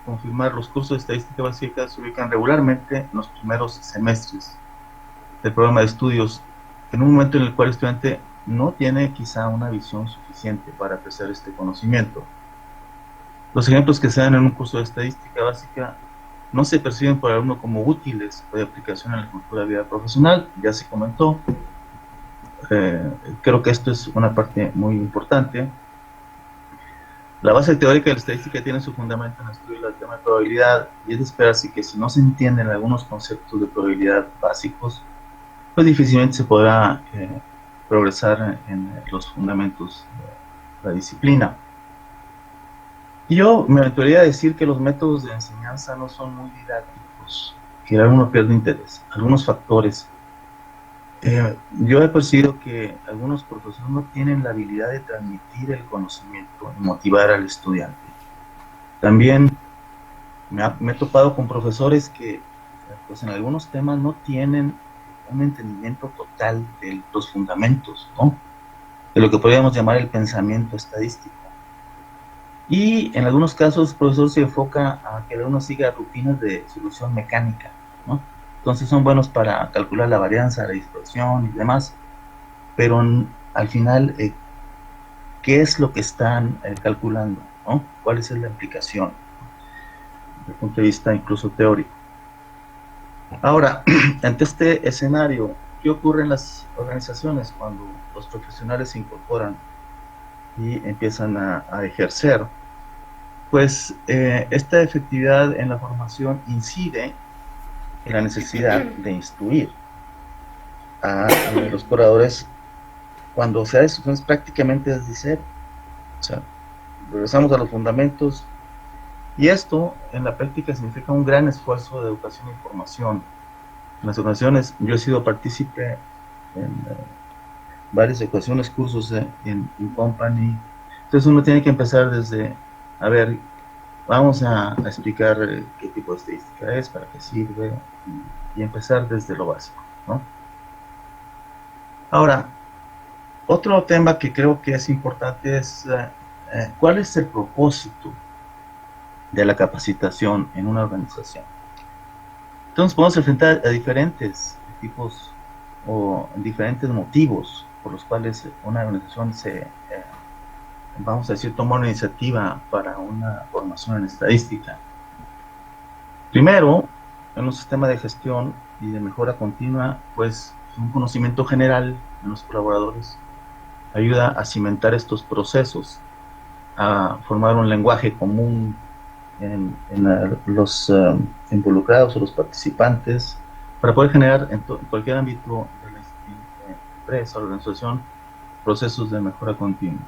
G: confirmar los cursos de estadística básica se ubican regularmente en los primeros semestres del programa de estudios, en un momento en el cual el estudiante no tiene quizá una visión suficiente para apreciar este conocimiento. Los ejemplos que se dan en un curso de estadística básica no se perciben por el alumno como útiles o de aplicación en la futura vida profesional, ya se comentó. Creo que esto es una parte muy importante. La base teórica de la estadística tiene su fundamento en el estudio del tema de probabilidad, y es de esperarse que si no se entienden algunos conceptos de probabilidad básicos, pues difícilmente se podrá progresar en los fundamentos de la disciplina. Y yo me aventuraría a decir que los métodos de enseñanza no son muy didácticos, que el alumno pierde interés. Algunos factores. Yo he percibido que algunos profesores no tienen la habilidad de transmitir el conocimiento y motivar al estudiante. También me he topado con profesores que pues en algunos temas no tienen un entendimiento total de los fundamentos, ¿no? De lo que podríamos llamar el pensamiento estadístico. Y en algunos casos el profesor se enfoca a que el alumno siga rutinas de solución mecánica, ¿no? Entonces son buenos para calcular la varianza, la dispersión y demás, pero al final, ¿qué es lo que están calculando, ¿no? ¿Cuál es la implicación? Desde el punto de vista incluso teórico. Ahora, ante este escenario, ¿qué ocurre en las organizaciones cuando los profesionales se incorporan y empiezan a ejercer? Pues esta efectividad en la formación incide en la necesidad de instruir a los colaboradores cuando se da eso, es prácticamente desde cero. O sea, regresamos a los fundamentos, y esto en la práctica significa un gran esfuerzo de educación e información. En las ocasiones, yo he sido partícipe en varias ocasiones, cursos en company. Entonces uno tiene que empezar desde, a ver, vamos a explicar qué tipo de estadística es, para qué sirve, y empezar desde lo básico, ¿no? Ahora, otro tema que creo que es importante es ¿cuál es el propósito de la capacitación en una organización? Entonces podemos enfrentar a diferentes tipos o diferentes motivos por los cuales una organización vamos a decir, toma una iniciativa para una formación en estadística. Primero, en un sistema de gestión y de mejora continua, pues un conocimiento general de los colaboradores ayuda a cimentar estos procesos, a formar un lenguaje común en los involucrados o los participantes, para poder generar en cualquier ámbito de la empresa o organización procesos de mejora continua.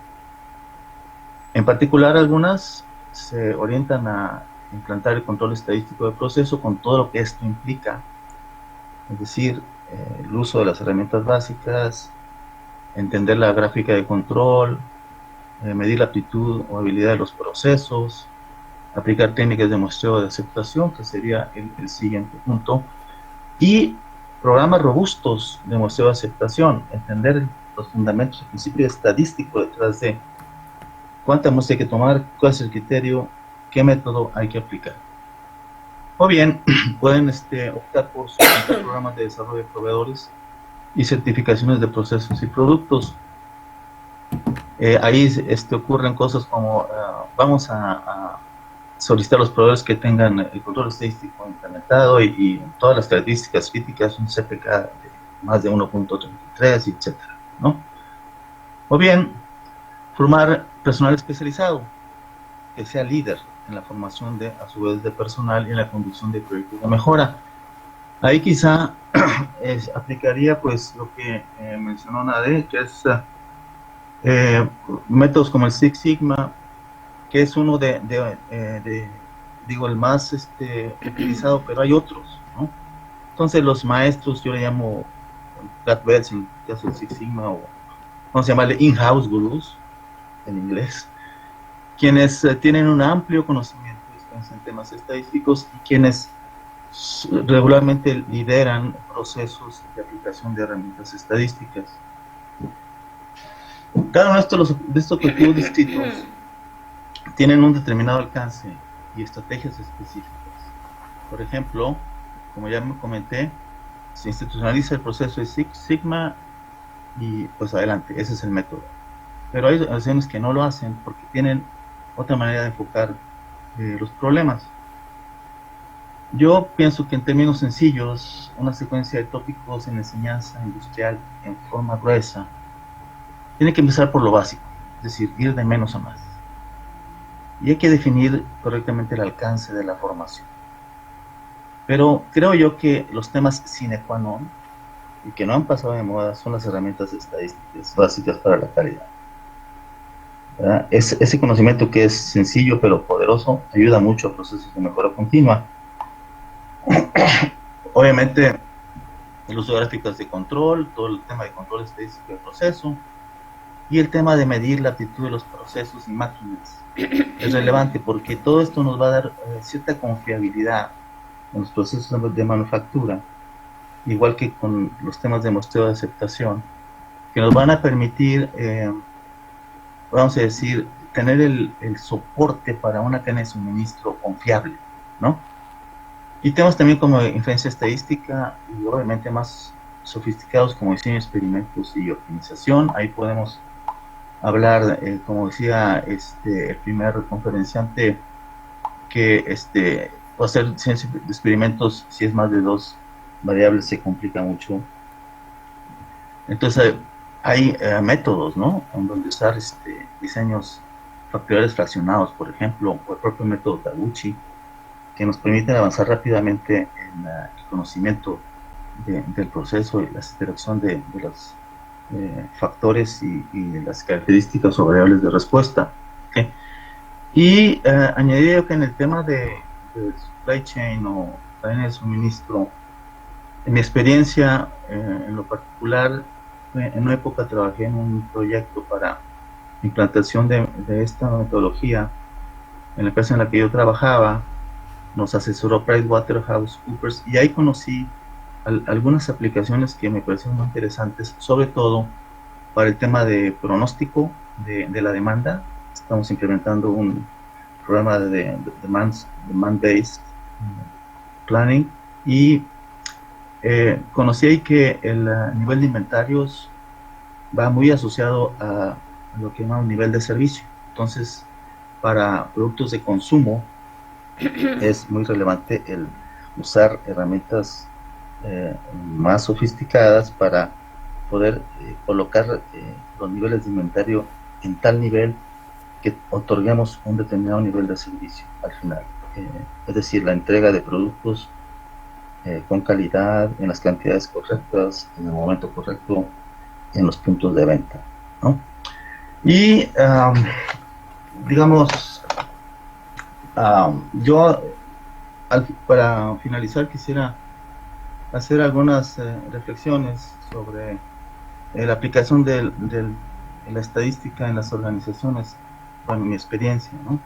G: En particular, algunas se orientan a implantar el control estadístico del proceso con todo lo que esto implica, es decir, el uso de las herramientas básicas, entender la gráfica de control, medir la aptitud o habilidad de los procesos, aplicar técnicas de muestreo de aceptación, que sería el siguiente punto, y programas robustos de muestreo de aceptación, entender los fundamentos del principio estadístico detrás de cuánta muestra hay que tomar, cuál es el criterio, qué método hay que aplicar. O bien, pueden optar por programas de desarrollo de proveedores y certificaciones de procesos y productos. Ahí ocurren cosas como, vamos a solicitar a los proveedores que tengan el control estadístico implementado y todas las características críticas, un CPK de más de 1.33, etcétera, ¿no? O bien, formar personal especializado que sea líder en la formación a su vez de personal y en la conducción de proyectos de mejora. Ahí quizá aplicaría pues lo que mencionó Nade, que es métodos como el Six Sigma, que es uno digo, el más utilizado, pero hay otros, ¿no? Entonces los maestros, yo le llamo Black Belts en el caso del Six Sigma, o vamos a llamarle in-house gurus en inglés, quienes tienen un amplio conocimiento en temas estadísticos y quienes regularmente lideran procesos de aplicación de herramientas estadísticas. Cada uno de estos objetivos distintos tienen un determinado alcance y estrategias específicas. Por ejemplo, como ya me comenté, se institucionaliza el proceso de Six Sigma y pues adelante, ese es el método. Pero hay organizaciones que no lo hacen porque tienen otra manera de enfocar los problemas. Yo pienso que en términos sencillos, una secuencia de tópicos en enseñanza industrial en forma gruesa tiene que empezar por lo básico, es decir, ir de menos a más. Y hay que definir correctamente el alcance de la formación. Pero creo yo que los temas sine qua non y que no han pasado de moda son las herramientas estadísticas básicas para la calidad. Ese conocimiento que es sencillo pero poderoso ayuda mucho a procesos de mejora continua. Obviamente el uso de gráficas de control, todo el tema de control estadístico del proceso y el tema de medir la aptitud de los procesos y máquinas es relevante porque todo esto nos va a dar cierta confiabilidad en los procesos de manufactura, igual que con los temas de muestreo de aceptación, que nos van a permitir, vamos a decir, tener el soporte para una cadena de suministro confiable, ¿no? Y temas también como inferencia estadística y obviamente más sofisticados como diseño de experimentos y optimización. Ahí podemos hablar, como decía el primer conferenciante, que hacer ciencia de experimentos, si es más de 2 variables, se complica mucho. Entonces hay métodos, ¿no? En donde usar diseños factoriales fraccionados, por ejemplo, o el propio método Taguchi, que nos permiten avanzar rápidamente en el conocimiento del proceso y la interacción de los factores y las características o variables de respuesta. ¿Okay? Y añadiría que en el tema de supply chain o cadena de suministro, en mi experiencia, en lo particular, en una época trabajé en un proyecto para implantación de esta metodología en la empresa en la que yo trabajaba. Nos asesoró PricewaterhouseCoopers y ahí conocí algunas aplicaciones que me parecieron muy interesantes, sobre todo para el tema de pronóstico de la demanda. Estamos implementando un programa de demand-based planning y conocí ahí que el nivel de inventarios va muy asociado a lo que llama un nivel de servicio. Entonces, para productos de consumo es muy relevante el usar herramientas más sofisticadas para poder colocar los niveles de inventario en tal nivel que otorguemos un determinado nivel de servicio al final. Es decir, la entrega de productos con calidad, en las cantidades correctas, en el momento correcto, en los puntos de venta, ¿no? Y digamos, yo para finalizar quisiera hacer algunas reflexiones sobre la aplicación de la estadística en las organizaciones, bueno, mi experiencia, ¿no?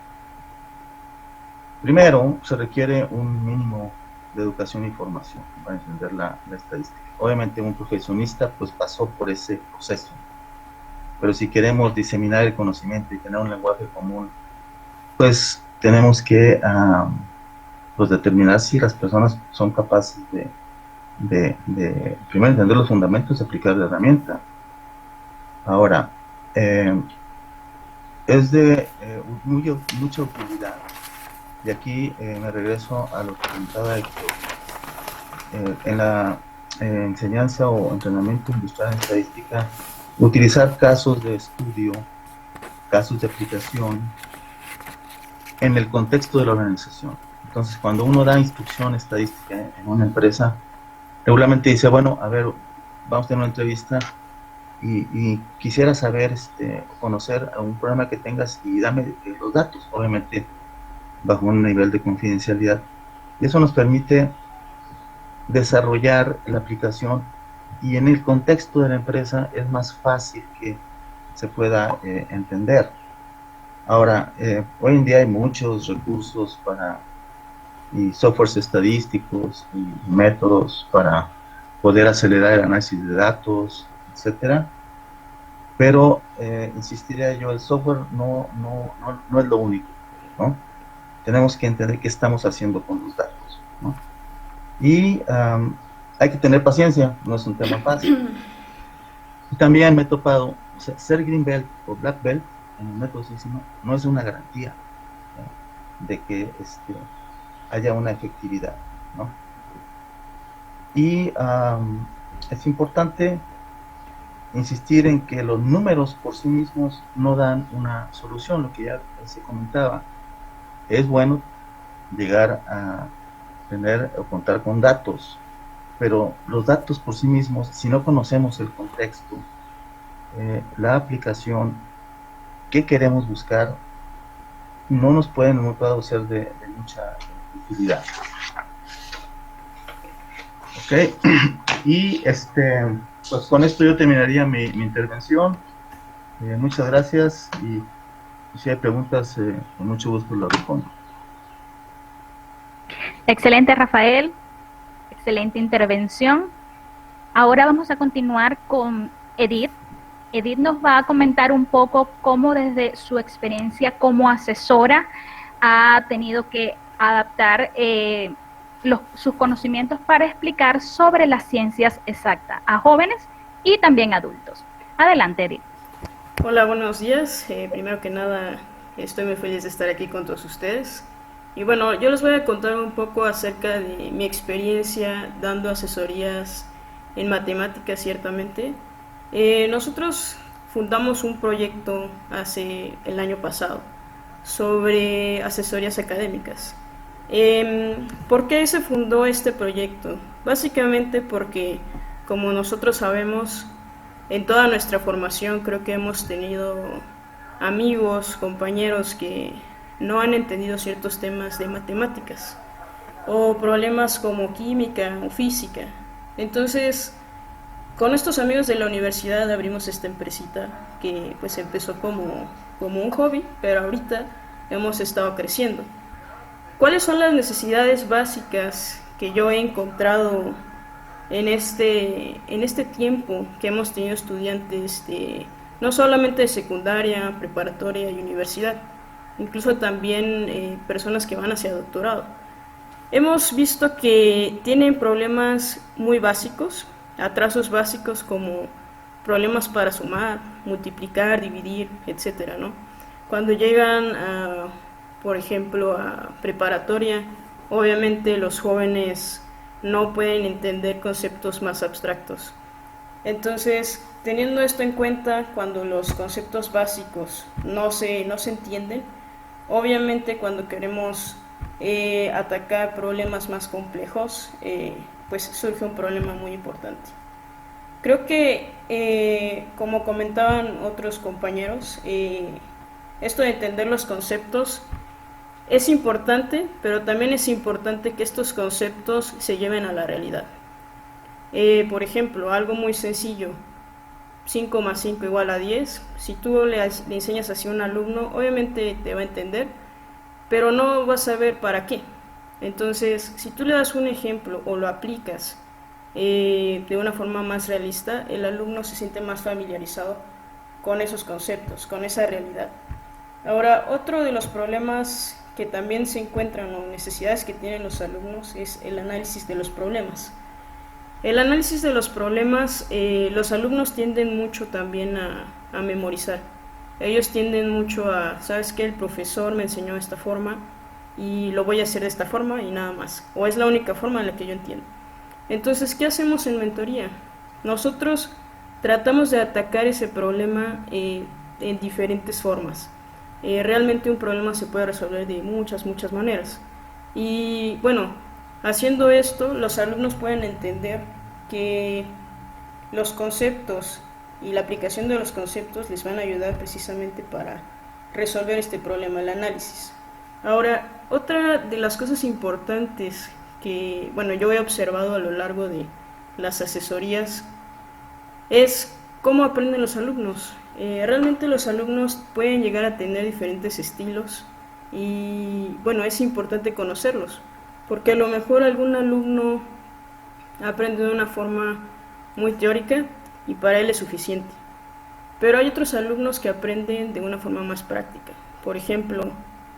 G: Primero, se requiere un mínimo de educación y formación para entender la estadística. Obviamente un profesionista pues pasó por ese proceso, pero si queremos diseminar el conocimiento y tener un lenguaje común, pues tenemos que pues determinar si las personas son capaces de primero entender los fundamentos y aplicar la herramienta. Ahora, es de mucha utilidad, y aquí me regreso a lo que comentaba Héctor, en la enseñanza o entrenamiento industrial en estadística, utilizar casos de estudio, casos de aplicación en el contexto de la organización. Entonces, cuando uno da instrucción estadística en una empresa, regularmente dice, bueno, a ver, vamos a tener una entrevista y quisiera saber, conocer a un programa que tengas y dame los datos, obviamente bajo un nivel de confidencialidad. Y eso nos permite desarrollar la aplicación, y en el contexto de la empresa es más fácil que se pueda entender. Ahora, hoy en día hay muchos recursos y softwares estadísticos y métodos para poder acelerar el análisis de datos, etcétera. pero insistiría yo, el software no es lo único, ¿no? Tenemos que entender qué estamos haciendo con los datos, ¿no? Y hay que tener paciencia, no es un tema fácil. Y también me he topado, o sea, ser Green Belt o Black Belt en el método Six Sigma no es una garantía, ¿no?, de que haya una efectividad, ¿no? Y es importante insistir en que los números por sí mismos no dan una solución, lo que ya se comentaba. Es bueno llegar a tener o contar con datos, pero los datos por sí mismos, si no conocemos el contexto, la aplicación, qué queremos buscar, no nos pueden ser de mucha utilidad. Ok, y pues con esto yo terminaría mi intervención. Muchas gracias, y si hay preguntas, con mucho gusto las respondo.
A: Excelente, Rafael. Excelente intervención. Ahora vamos a continuar con Edith. Edith nos va a comentar un poco cómo desde su experiencia como asesora ha tenido que adaptar sus conocimientos para explicar sobre las ciencias exactas a jóvenes y también adultos. Adelante, Edith.
H: Hola, buenos días. Primero que nada, estoy muy feliz de estar aquí con todos ustedes. Y bueno, yo les voy a contar un poco acerca de mi experiencia dando asesorías en matemáticas, ciertamente. Nosotros fundamos un proyecto hace el año pasado sobre asesorías académicas. ¿Por qué se fundó este proyecto? Básicamente porque, como nosotros sabemos, en toda nuestra formación creo que hemos tenido amigos, compañeros que no han entendido ciertos temas de matemáticas o problemas como química o física. Entonces, con estos amigos de la universidad abrimos esta empresita que pues empezó como un hobby, pero ahorita hemos estado creciendo. ¿Cuáles son las necesidades básicas que yo he encontrado en este tiempo que hemos tenido estudiantes no solamente de secundaria, preparatoria y universidad, incluso también personas que van hacia doctorado? Hemos visto que tienen problemas muy básicos, atrasos básicos como problemas para sumar, multiplicar, dividir, etcétera, ¿no? Cuando llegan por ejemplo, a preparatoria, obviamente los jóvenes no pueden entender conceptos más abstractos. Entonces, teniendo esto en cuenta, cuando los conceptos básicos no se entienden, obviamente cuando queremos atacar problemas más complejos, pues surge un problema muy importante. Creo que, como comentaban otros compañeros, esto de entender los conceptos es importante, pero también es importante que estos conceptos se lleven a la realidad. Por ejemplo, algo muy sencillo, 5 más 5 igual a 10, si tú le enseñas así a un alumno, obviamente te va a entender, pero no va a saber para qué. Entonces, si tú le das un ejemplo o lo aplicas de una forma más realista, el alumno se siente más familiarizado con esos conceptos, con esa realidad. Ahora, otro de los problemas que también se encuentran o necesidades que tienen los alumnos es el análisis de los problemas. El análisis de los problemas, los alumnos tienden mucho también a memorizar. Ellos tienden mucho a, ¿sabes qué? El profesor me enseñó de esta forma y lo voy a hacer de esta forma y nada más. O es la única forma en la que yo entiendo. Entonces, ¿qué hacemos en mentoría? Nosotros tratamos de atacar ese problema en diferentes formas. Realmente un problema se puede resolver de muchas maneras. Y bueno, haciendo esto, los alumnos pueden entender que los conceptos y la aplicación de los conceptos les van a ayudar precisamente para resolver este problema, el análisis. Ahora, otra de las cosas importantes que, bueno, yo he observado a lo largo de las asesorías es cómo aprenden los alumnos. Realmente los alumnos pueden llegar a tener diferentes estilos y bueno, es importante conocerlos, porque a lo mejor algún alumno aprende de una forma muy teórica y para él es suficiente. pero hay otros alumnos que aprenden de una forma más práctica. Por ejemplo,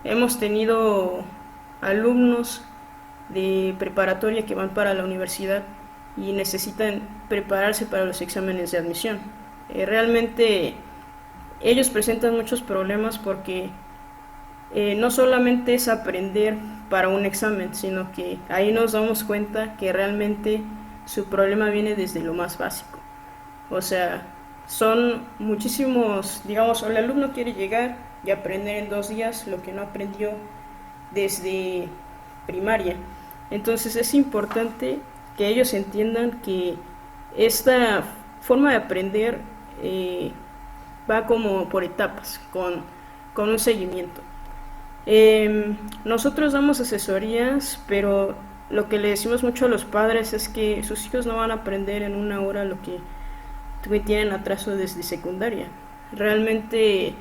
H: hemos tenido alumnos de preparatoria que van para la universidad y necesitan prepararse para los exámenes de admisión. Realmente ellos presentan muchos problemas porque no solamente es aprender para un examen, sino que ahí nos damos cuenta que realmente su problema viene desde lo más básico. O sea, son muchísimos, digamos, el alumno quiere llegar y aprender en 2 días lo que no aprendió desde primaria. Entonces es importante que ellos entiendan que esta forma de aprender va como por etapas, con un seguimiento. Nosotros damos asesorías, pero lo que le decimos mucho a los padres es que sus hijos no van a aprender en 1 hora lo que tienen atraso desde secundaria. Realmente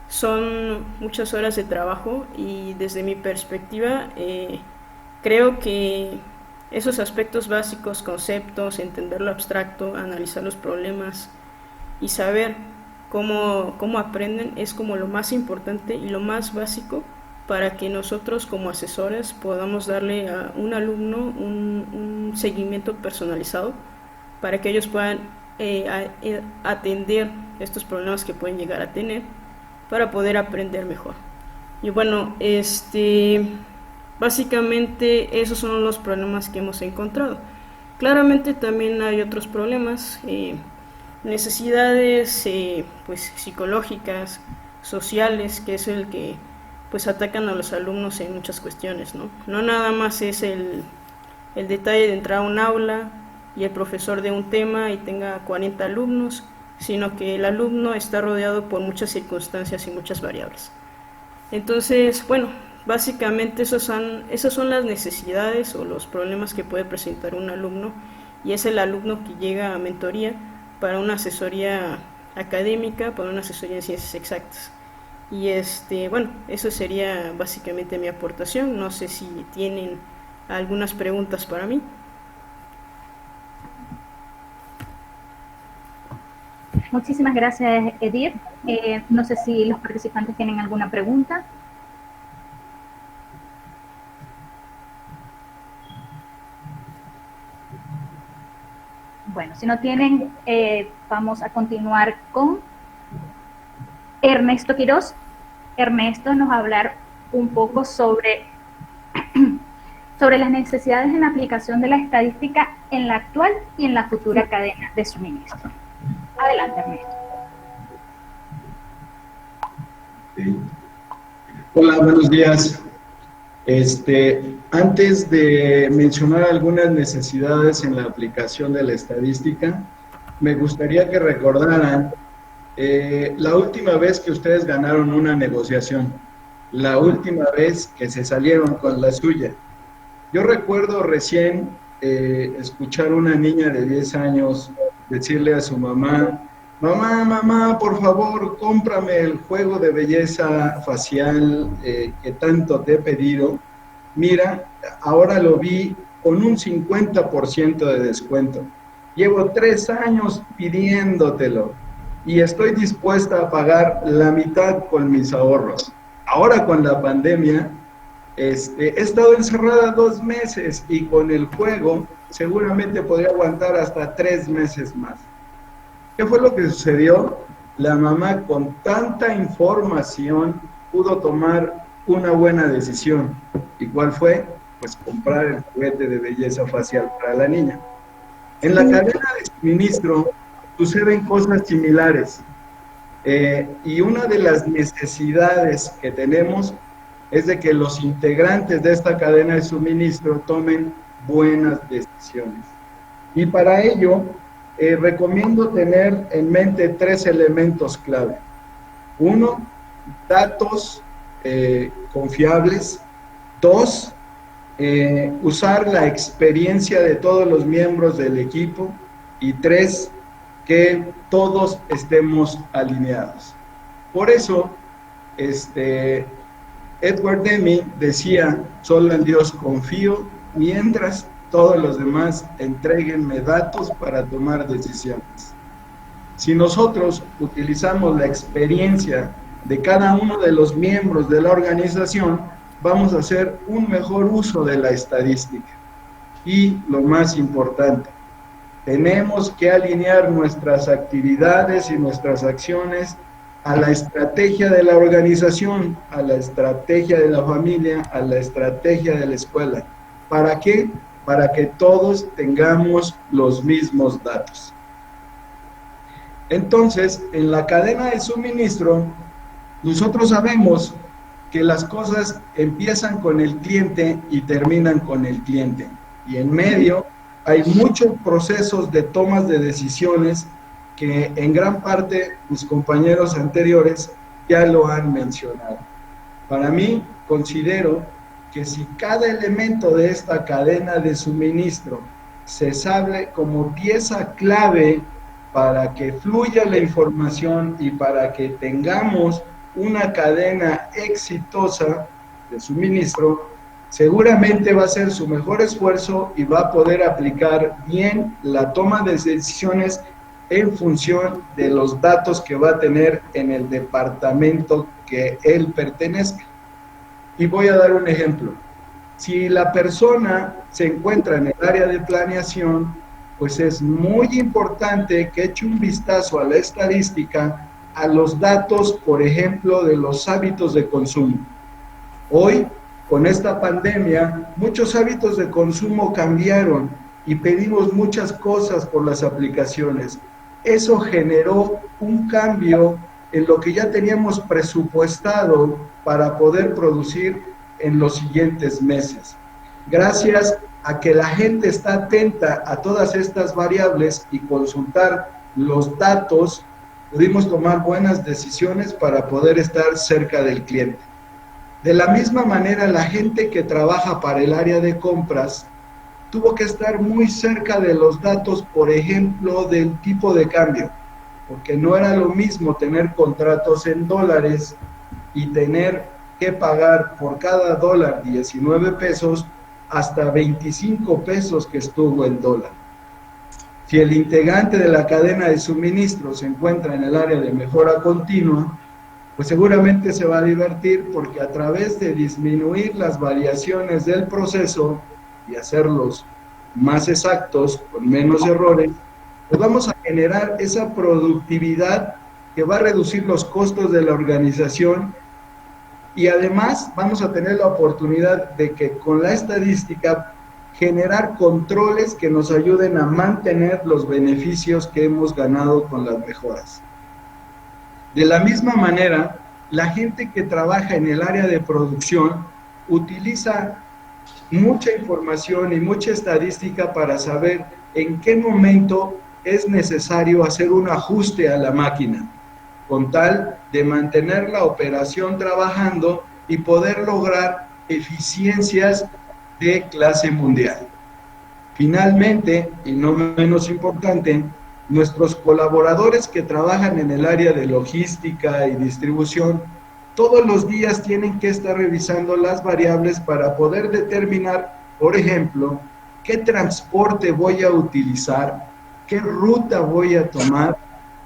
H: son muchas horas de trabajo y desde mi perspectiva creo que esos aspectos básicos, conceptos, entender lo abstracto, analizar los problemas y saber cómo aprenden es como lo más importante y lo más básico para que nosotros como asesores podamos darle a un alumno un seguimiento personalizado para que ellos puedan atender estos problemas que pueden llegar a tener para poder aprender mejor. Y bueno, básicamente esos son los problemas que hemos encontrado. Claramente también hay otros problemas, necesidades pues psicológicas, sociales, que es el que pues atacan a los alumnos en muchas cuestiones, ¿no? No nada más es el detalle de entrar a un aula y el profesor de un tema y tenga 40 alumnos, sino que el alumno está rodeado por muchas circunstancias y muchas variables. Entonces, bueno, básicamente esas son las necesidades o los problemas que puede presentar un alumno, y es el alumno que llega a mentoría para una asesoría académica, para una asesoría en ciencias exactas. Y bueno, eso sería básicamente mi aportación. No sé si tienen algunas preguntas para mí.
A: Muchísimas gracias, Edith. No sé si los participantes tienen alguna pregunta. Bueno, si no tienen, vamos a continuar con Ernesto Quiroz. Ernesto nos va a hablar un poco sobre las necesidades en la aplicación de la estadística en la actual y en la futura cadena de suministro. Adelante, Ernesto.
I: Hola, buenos días. Antes de mencionar algunas necesidades en la aplicación de la estadística, me gustaría que recordaran la última vez que ustedes ganaron una negociación, la última vez que se salieron con la suya. Yo recuerdo recién escuchar a una niña de 10 años decirle a su mamá: mamá, por favor, cómprame el juego de belleza facial que tanto te he pedido. Mira, ahora lo vi con un 50% de descuento. Llevo 3 años pidiéndotelo y estoy dispuesta a pagar la mitad con mis ahorros. Ahora con la pandemia, he estado encerrada 2 meses y con el juego seguramente podría aguantar hasta 3 meses más. ¿Qué fue lo que sucedió? La mamá, con tanta información, pudo tomar una buena decisión. ¿Y cuál fue? Pues comprar el juguete de belleza facial para la niña. En la cadena de suministro suceden cosas similares. Y una de las necesidades que tenemos es de que los integrantes de esta cadena de suministro tomen buenas decisiones. Y para ello, recomiendo tener en mente 3 elementos clave. 1, datos confiables. 2, usar la experiencia de todos los miembros del equipo. Y 3, que todos estemos alineados. Por eso, Edward Deming decía: solo en Dios confío, mientras todos los demás entréguenme datos para tomar decisiones. Si nosotros utilizamos la experiencia de cada uno de los miembros de la organización, vamos a hacer un mejor uso de la estadística. Y lo más importante, tenemos que alinear nuestras actividades y nuestras acciones a la estrategia de la organización, a la estrategia de la familia, a la estrategia de la escuela. ¿Para qué? Para que todos tengamos los mismos datos. Entonces, en la cadena de suministro, nosotros sabemos que las cosas empiezan con el cliente y terminan con el cliente. Y en medio hay muchos procesos de tomas de decisiones que en gran parte mis compañeros anteriores ya lo han mencionado. Para mí, considero que si cada elemento de esta cadena de suministro se sabe como pieza clave para que fluya la información y para que tengamos una cadena exitosa de suministro, seguramente va a ser su mejor esfuerzo y va a poder aplicar bien la toma de decisiones en función de los datos que va a tener en el departamento que él pertenezca. Y voy a dar un ejemplo. Si la persona se encuentra en el área de planeación, pues es muy importante que eche un vistazo a la estadística, a los datos, por ejemplo, de los hábitos de consumo. Hoy, con esta pandemia, muchos hábitos de consumo cambiaron y pedimos muchas cosas por las aplicaciones. Eso generó un cambio en lo que ya teníamos presupuestado para poder producir en los siguientes meses. Gracias a que la gente está atenta a todas estas variables y consultar los datos, pudimos tomar buenas decisiones para poder estar cerca del cliente. De la misma manera, la gente que trabaja para el área de compras tuvo que estar muy cerca de los datos, por ejemplo, del tipo de cambio, porque no era lo mismo tener contratos en dólares y tener que pagar por cada dólar 19 pesos hasta 25 pesos que estuvo el dólar. Si el integrante de la cadena de suministro se encuentra en el área de mejora continua, pues seguramente se va a divertir porque a través de disminuir las variaciones del proceso y hacerlos más exactos, con menos errores, pues vamos a generar esa productividad que va a reducir los costos de la organización y además vamos a tener la oportunidad de que con la estadística generar controles que nos ayuden a mantener los beneficios que hemos ganado con las mejoras. De la misma manera, la gente que trabaja en el área de producción utiliza mucha información y mucha estadística para saber en qué momento es necesario hacer un ajuste a la máquina, con tal de mantener la operación trabajando y poder lograr eficiencias de clase mundial. Finalmente, y no menos importante, nuestros colaboradores que trabajan en el área de logística y distribución, todos los días tienen que estar revisando las variables para poder determinar, por ejemplo, qué transporte voy a utilizar, qué ruta voy a tomar,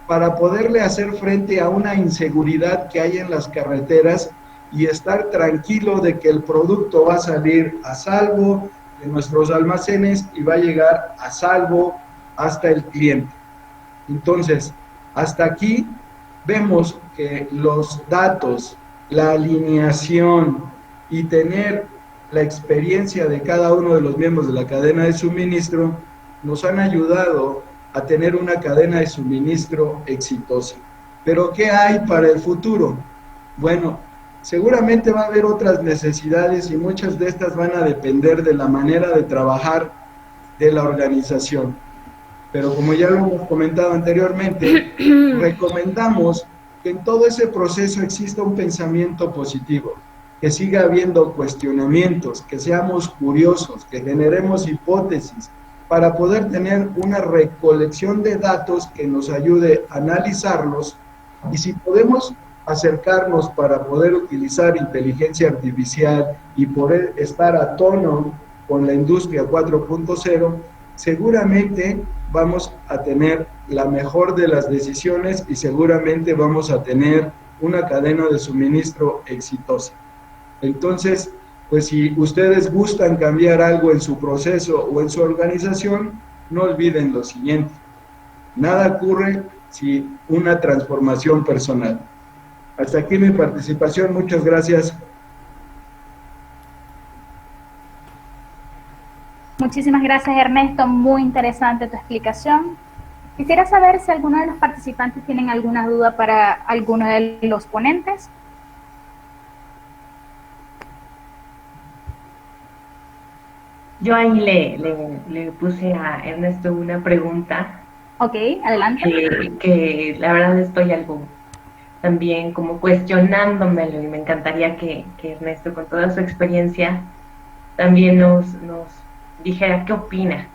I: para poderle hacer frente a una inseguridad que hay en las carreteras y estar tranquilo de que el producto va a salir a salvo de nuestros almacenes y va a llegar a salvo hasta el cliente. Entonces, hasta aquí vemos que los datos, la alineación y tener la experiencia de cada uno de los miembros de la cadena de suministro nos han ayudado a tener una cadena de suministro exitosa. Pero ¿qué hay para el futuro? Bueno, seguramente va a haber otras necesidades y muchas de estas van a depender de la manera de trabajar de la organización. Pero como ya lo hemos comentado anteriormente, recomendamos que en todo ese proceso exista un pensamiento positivo, que siga habiendo cuestionamientos, que seamos curiosos, que generemos hipótesis, para poder tener una recolección de datos que nos ayude a analizarlos y si podemos acercarnos para poder utilizar inteligencia artificial y poder estar a tono con la industria 4.0, seguramente vamos a tener la mejor de las decisiones y seguramente vamos a tener una cadena de suministro exitosa. Entonces, pues si ustedes gustan cambiar algo en su proceso o en su organización, no olviden lo siguiente: nada ocurre sin una transformación personal. Hasta aquí mi participación, muchas gracias.
A: Muchísimas gracias, Ernesto, muy interesante tu explicación. Quisiera saber si alguno de los participantes tienen alguna duda para alguno de los ponentes.
D: Yo ahí le puse a Ernesto una pregunta.
A: Ok, adelante.
D: Que la verdad estoy algo también como cuestionándomelo, y me encantaría que Ernesto, con toda su experiencia, también nos dijera qué opina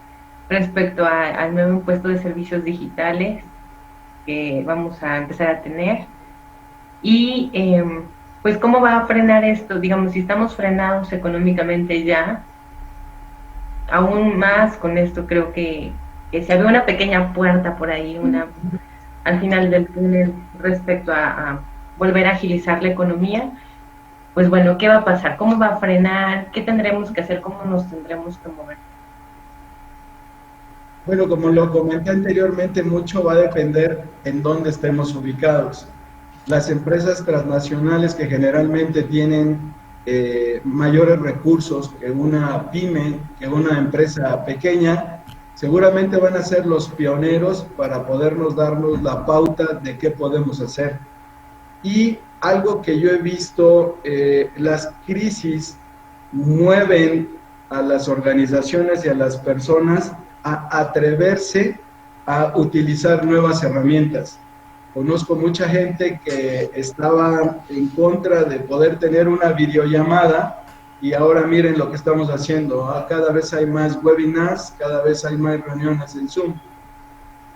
D: respecto al nuevo impuesto de servicios digitales que vamos a empezar a tener, y pues cómo va a frenar esto. Digamos, si estamos frenados económicamente ya, aún más con esto creo que se abre una pequeña puerta por ahí, al final del túnel, respecto a volver a agilizar la economía. Pues bueno, ¿qué va a pasar? ¿Cómo va a frenar? ¿Qué tendremos que hacer? ¿Cómo nos tendremos que mover?
I: Bueno, como lo comenté anteriormente, mucho va a depender en dónde estemos ubicados. Las empresas transnacionales, que generalmente tienen mayores recursos que una pyme, que una empresa pequeña, seguramente van a ser los pioneros para podernos darnos la pauta de qué podemos hacer. Y algo que yo he visto, las crisis mueven a las organizaciones y a las personas a atreverse a utilizar nuevas herramientas. Conozco mucha gente que estaba en contra de poder tener una videollamada, y ahora miren lo que estamos haciendo. Cada vez hay más webinars, cada vez hay más reuniones en Zoom.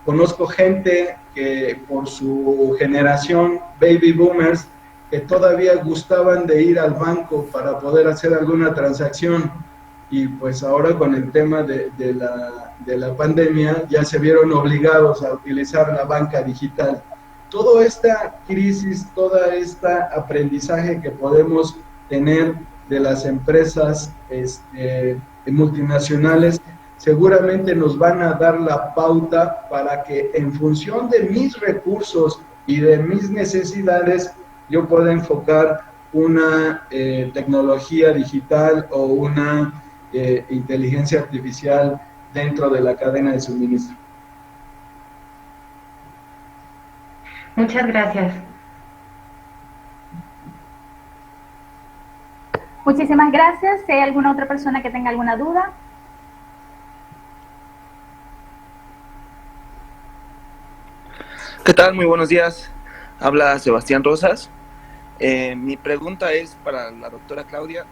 I: Conozco gente que por su generación, baby boomers, que todavía gustaban de ir al banco para poder hacer alguna transacción, y pues ahora con el tema de la pandemia ya se vieron obligados a utilizar la banca digital. Toda esta crisis, toda esta aprendizaje que podemos tener de las empresas multinacionales, seguramente nos van a dar la pauta para que, en función de mis recursos y de mis necesidades, yo pueda enfocar una tecnología digital o una inteligencia artificial dentro de la cadena de suministro.
D: Muchas gracias.
A: Muchísimas gracias. Si hay alguna otra persona que tenga alguna duda.
J: ¿Qué tal? Muy buenos días. Habla Sebastián Rosas. Mi pregunta es para la doctora Claudia.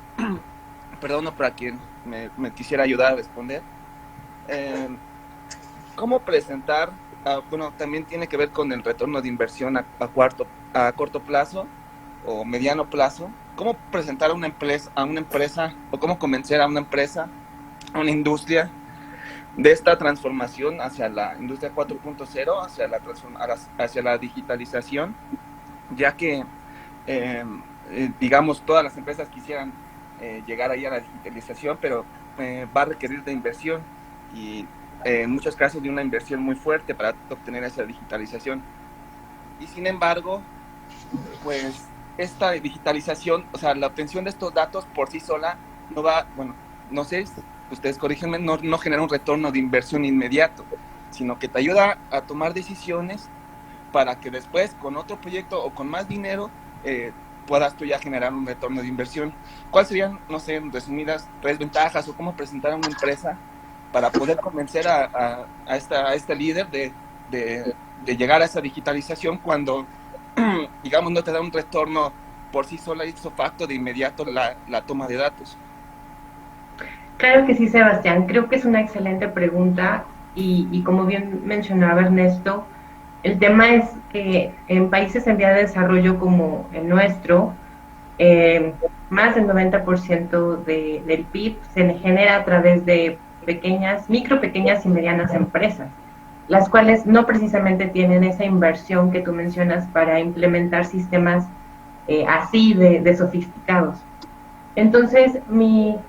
J: Perdón, para quien me quisiera ayudar a responder. ¿Cómo presentar? Bueno, también tiene que ver con el retorno de inversión a corto plazo o mediano plazo. ¿Cómo presentar a una empresa o cómo convencer a una empresa, a una industria, de esta transformación hacia la industria 4.0, hacia la digitalización, ya que, digamos, todas las empresas quisieran llegar ahí a la digitalización, pero va a requerir de inversión, y en muchos casos de una inversión muy fuerte para obtener esa digitalización. Y sin embargo, pues esta digitalización, o sea, la obtención de estos datos por sí sola no va, bueno, no sé, ustedes corrígenme, no genera un retorno de inversión inmediato, sino que te ayuda a tomar decisiones para que después, con otro proyecto o con más dinero, puedas tú ya generar un retorno de inversión. ¿Cuáles serían, no sé, en resumidas, 3 ventajas, o cómo presentar a una empresa para poder convencer a este líder de llegar a esa digitalización cuando, digamos, no te da un retorno por sí sola, ipso facto, de inmediato la toma de datos?
D: Claro que sí, Sebastián. Creo que es una excelente pregunta, y como bien mencionaba Ernesto, el tema es que en países en vía de desarrollo como el nuestro, más del 90% del PIB se genera a través de micro, pequeñas y medianas empresas, las cuales no precisamente tienen esa inversión que tú mencionas para implementar sistemas así de sofisticados. Entonces, mi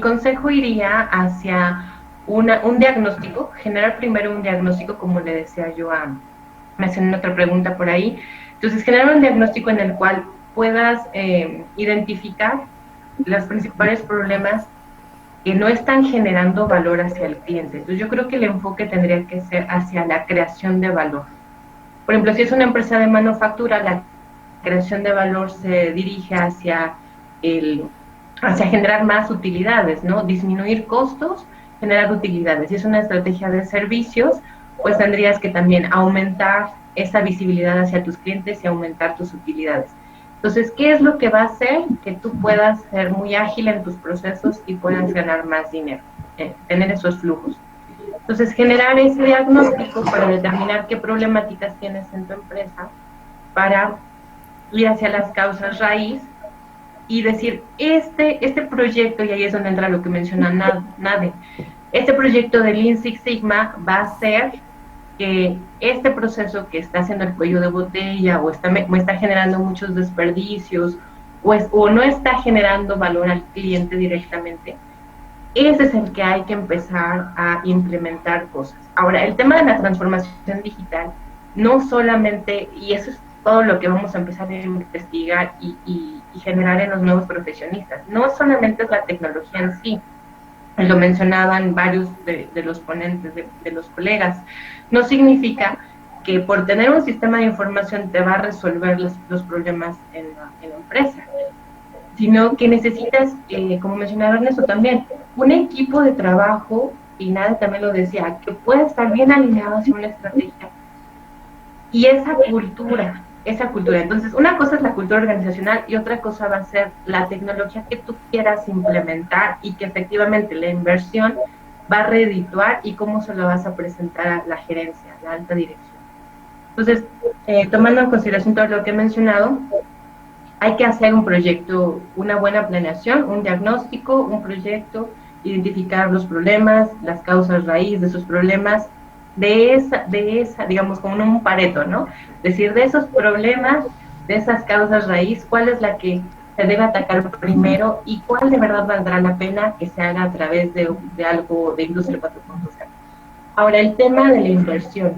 D: consejo iría hacia un diagnóstico, generar primero un diagnóstico, como le decía yo me hacen otra pregunta por ahí. Entonces, generar un diagnóstico en el cual puedas identificar los principales problemas que no están generando valor hacia el cliente. Entonces, yo creo que el enfoque tendría que ser hacia la creación de valor. Por ejemplo, si es una empresa de manufactura, la creación de valor se dirige hacia generar más utilidades, ¿no? Disminuir costos, generar utilidades. Si es una estrategia de servicios, pues tendrías que también aumentar esa visibilidad hacia tus clientes y aumentar tus utilidades. Entonces, ¿qué es lo que va a hacer que tú puedas ser muy ágil en tus procesos y puedas ganar más dinero? Tener esos flujos. Entonces, generar ese diagnóstico para determinar qué problemáticas tienes en tu empresa, para ir hacia las causas raíz y decir, este proyecto, y ahí es donde entra lo que menciona Nade, este proyecto de Lean Six Sigma va a hacer que este proceso que está haciendo el cuello de botella o está generando muchos desperdicios o no está generando valor al cliente directamente, ese es el que hay que empezar a implementar cosas. Ahora, el tema de la transformación digital, no solamente, y eso es todo lo que vamos a empezar a investigar y generar en los nuevos profesionistas, no solamente es la tecnología en sí, lo mencionaban varios de los ponentes, de los colegas, no significa que por tener un sistema de información te va a resolver los problemas en la empresa, sino que necesitas, como mencionaba Ernesto también, un equipo de trabajo, y Nada también lo decía, que pueda estar bien alineado hacia una estrategia, y esa cultura. Entonces, una cosa es la cultura organizacional y otra cosa va a ser la tecnología que tú quieras implementar y que efectivamente la inversión va a redituar y cómo se lo vas a presentar a la gerencia, a la alta dirección. Entonces, tomando en consideración todo lo que he mencionado, hay que hacer un proyecto, una buena planeación, un diagnóstico, un proyecto, identificar los problemas, las causas raíz de esos problemas, de esa, digamos, como un Pareto, ¿no? Es decir, de esos problemas, de esas causas raíz, cuál es la que se debe atacar primero y cuál de verdad valdrá la pena que se haga a través de algo de Industria 4.0. Ahora, el tema de la inversión.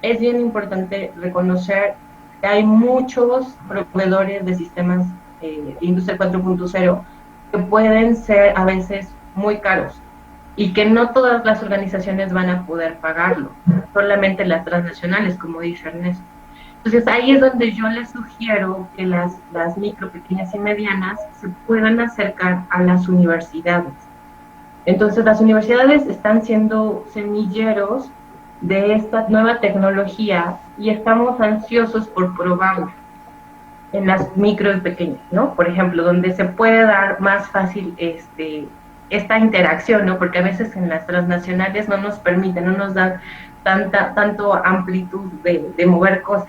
D: Es bien importante reconocer que hay muchos proveedores de sistemas de Industria 4.0 que pueden ser a veces muy caros y que no todas las organizaciones van a poder pagarlo, solamente las transnacionales, como dice Ernesto. Entonces ahí es donde yo les sugiero que las micro, pequeñas y medianas se puedan acercar a las universidades. Entonces las universidades están siendo semilleros de esta nueva tecnología y estamos ansiosos por probarla en las micro y pequeñas, ¿no? Por ejemplo, donde se puede dar más fácil esta interacción, ¿no? Porque a veces en las transnacionales no nos permiten, no nos dan tanto amplitud de mover cosas.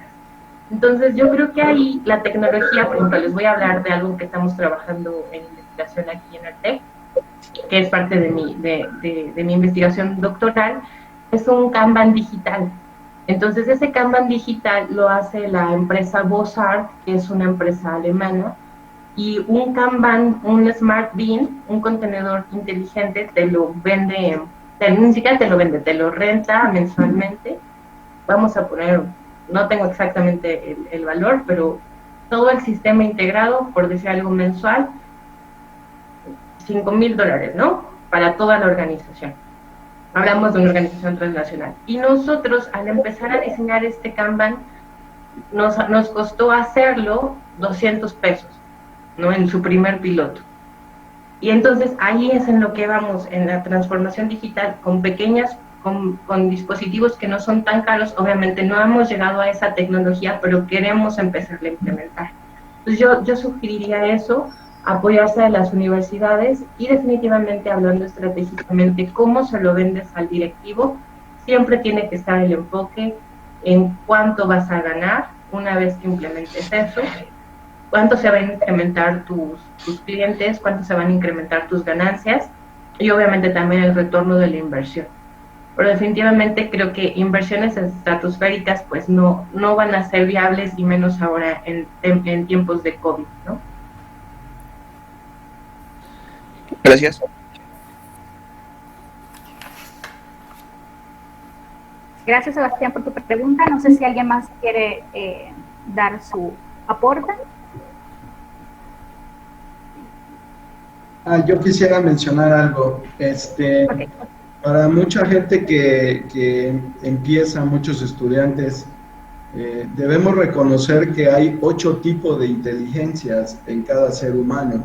D: Entonces yo creo que ahí la tecnología, por ejemplo, les voy a hablar de algo que estamos trabajando en investigación aquí en el TEC, que es parte de mi investigación doctoral, es un Kanban digital. Entonces ese Kanban digital lo hace la empresa Bossart, que es una empresa alemana, y un Kanban, un Smart Bin, un contenedor inteligente, te lo vende, ni siquiera te lo vende, te lo renta mensualmente. Vamos a poner, no tengo exactamente el valor, pero todo el sistema integrado, por decir algo mensual, $5,000, ¿no? Para toda la organización. Hablamos de una organización transnacional. Y nosotros, al empezar a diseñar este Kanban, nos costó hacerlo $200, ¿no? En su primer piloto. Y entonces ahí es en lo que vamos, en la transformación digital, con dispositivos que no son tan caros. Obviamente no hemos llegado a esa tecnología, pero queremos empezar a implementar. Entonces yo sugeriría eso, apoyarse a las universidades y definitivamente, hablando estratégicamente, cómo se lo vendes al directivo, siempre tiene que estar el enfoque en cuánto vas a ganar una vez que implementes eso, cuánto se van a incrementar tus clientes, cuánto se van a incrementar tus ganancias, y obviamente también el retorno de la inversión. Pero definitivamente creo que inversiones estratosféricas pues no van a ser viables, y menos ahora en tiempos de COVID, ¿no?
J: Gracias.
A: Gracias, Sebastián, por tu pregunta. No sé si alguien más quiere dar su aporte.
I: Yo quisiera mencionar algo.
A: Okay.
I: Para mucha gente que empieza, muchos estudiantes, debemos reconocer que hay 8 tipos de inteligencias en cada ser humano,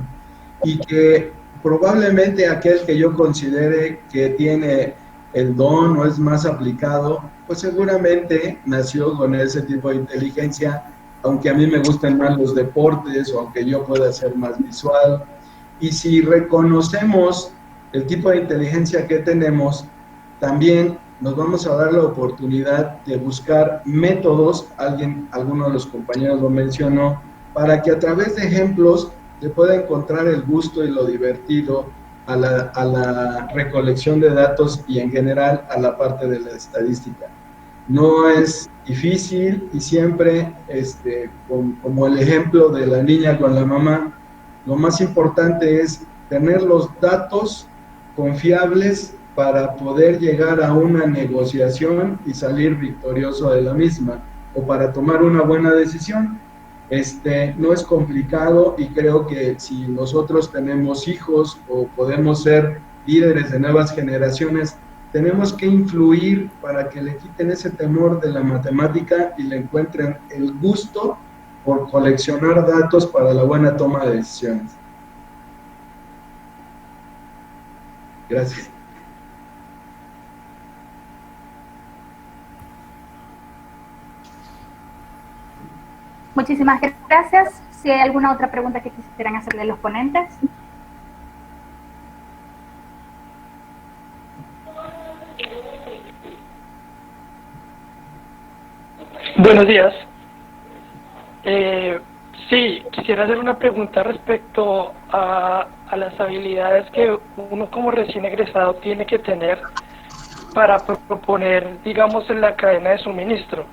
I: y que probablemente aquel que yo considere que tiene el don o es más aplicado, pues seguramente nació con ese tipo de inteligencia, aunque a mí me gusten más los deportes o aunque yo pueda ser más visual. Y si reconocemos el tipo de inteligencia que tenemos, también nos vamos a dar la oportunidad de buscar métodos, alguno de los compañeros lo mencionó, para que a través de ejemplos se pueda encontrar el gusto y lo divertido a la recolección de datos y en general a la parte de la estadística. No es difícil, y siempre, como el ejemplo de la niña con la mamá, lo más importante es tener los datos confiables para poder llegar a una negociación y salir victorioso de la misma, o para tomar una buena decisión. No es complicado, y creo que si nosotros tenemos hijos o podemos ser líderes de nuevas generaciones, tenemos que influir para que le quiten ese temor de la matemática y le encuentren el gusto por coleccionar datos para la buena toma de decisiones. Gracias.
A: Muchísimas gracias. Si hay alguna otra pregunta que quisieran hacerle los ponentes.
K: Buenos días. Sí, quisiera hacer una pregunta respecto a las habilidades que uno como recién egresado tiene que tener para proponer, digamos, en la cadena de suministro.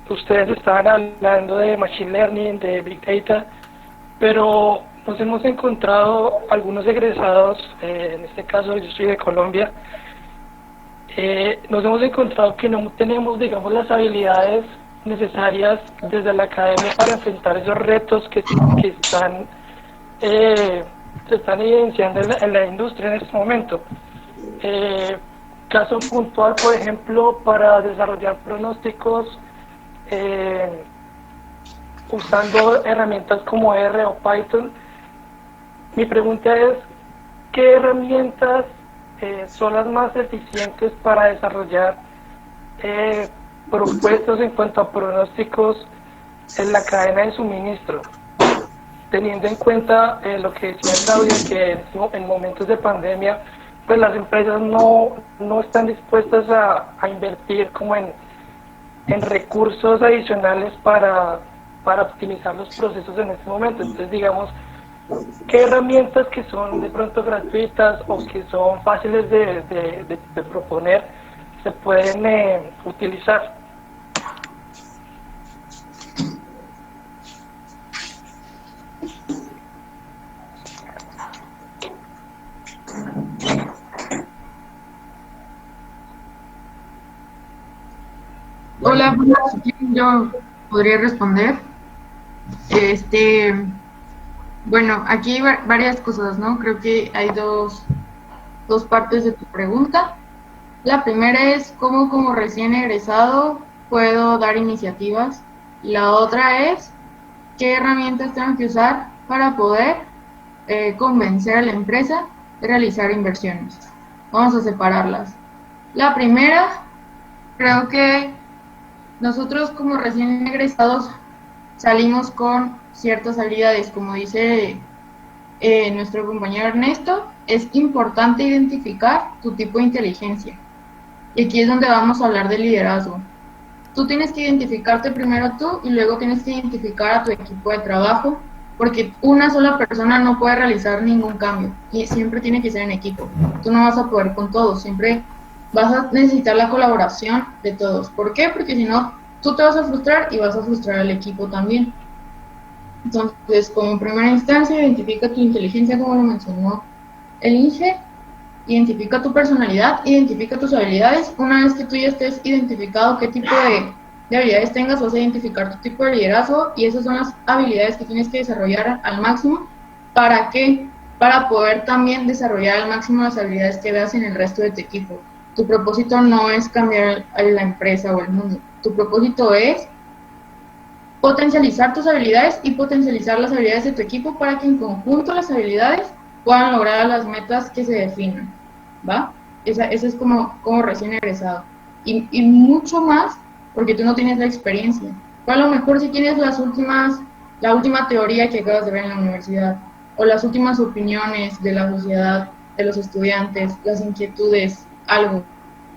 K: Ustedes estaban hablando de Machine Learning, de Big Data, pero nos hemos encontrado algunos egresados, en este caso yo soy de Colombia, nos hemos encontrado que no tenemos, digamos, las habilidades necesarias desde la academia para enfrentar esos retos que se están evidenciando en la industria en este momento. Caso puntual, por ejemplo, para desarrollar pronósticos usando herramientas como R o Python. Mi pregunta es, ¿qué herramientas son las más eficientes para desarrollar propuestas en cuanto a pronósticos en la cadena de suministro? Teniendo en cuenta lo que decía Claudia, que en momentos de pandemia, pues las empresas no están dispuestas a invertir como en recursos adicionales para optimizar los procesos en este momento. Entonces, digamos, ¿qué herramientas que son de pronto gratuitas o que son fáciles de proponer se pueden utilizar?
F: Hola, yo podría responder. Bueno, aquí hay varias cosas, ¿no? Creo que hay dos partes de tu pregunta. La primera es cómo como recién egresado puedo dar iniciativas. Y la otra es qué herramientas tengo que usar para poder convencer a la empresa de realizar inversiones. Vamos a separarlas. La primera, creo que nosotros como recién egresados salimos con ciertas habilidades, como dice nuestro compañero Ernesto, es importante identificar tu tipo de inteligencia. Y aquí es donde vamos a hablar de liderazgo. Tú tienes que identificarte primero tú y luego tienes que identificar a tu equipo de trabajo porque una sola persona no puede realizar ningún cambio y siempre tiene que ser en equipo. Tú no vas a poder con todos, siempre vas a necesitar la colaboración de todos. ¿Por qué? Porque si no, tú te vas a frustrar y vas a frustrar al equipo también. Entonces, como primera instancia, identifica tu inteligencia, como lo mencionó el Inge, identifica tu personalidad, identifica tus habilidades. Una vez que tú ya estés identificado qué tipo de habilidades tengas, vas a identificar tu tipo de liderazgo y esas son las habilidades que tienes que desarrollar al máximo. ¿Para qué? Para poder también desarrollar al máximo las habilidades que veas en el resto de tu equipo. Tu propósito no es cambiar a la empresa o el mundo. Tu propósito es potencializar tus habilidades y potencializar las habilidades de tu equipo para que en conjunto las habilidades puedan lograr las metas que se definan, ¿va? Esa es como recién egresado. Y mucho más porque tú no tienes la experiencia. O a lo mejor si tienes la última teoría que acabas de ver en la universidad, o las últimas opiniones de la sociedad, de los estudiantes, las inquietudes, algo.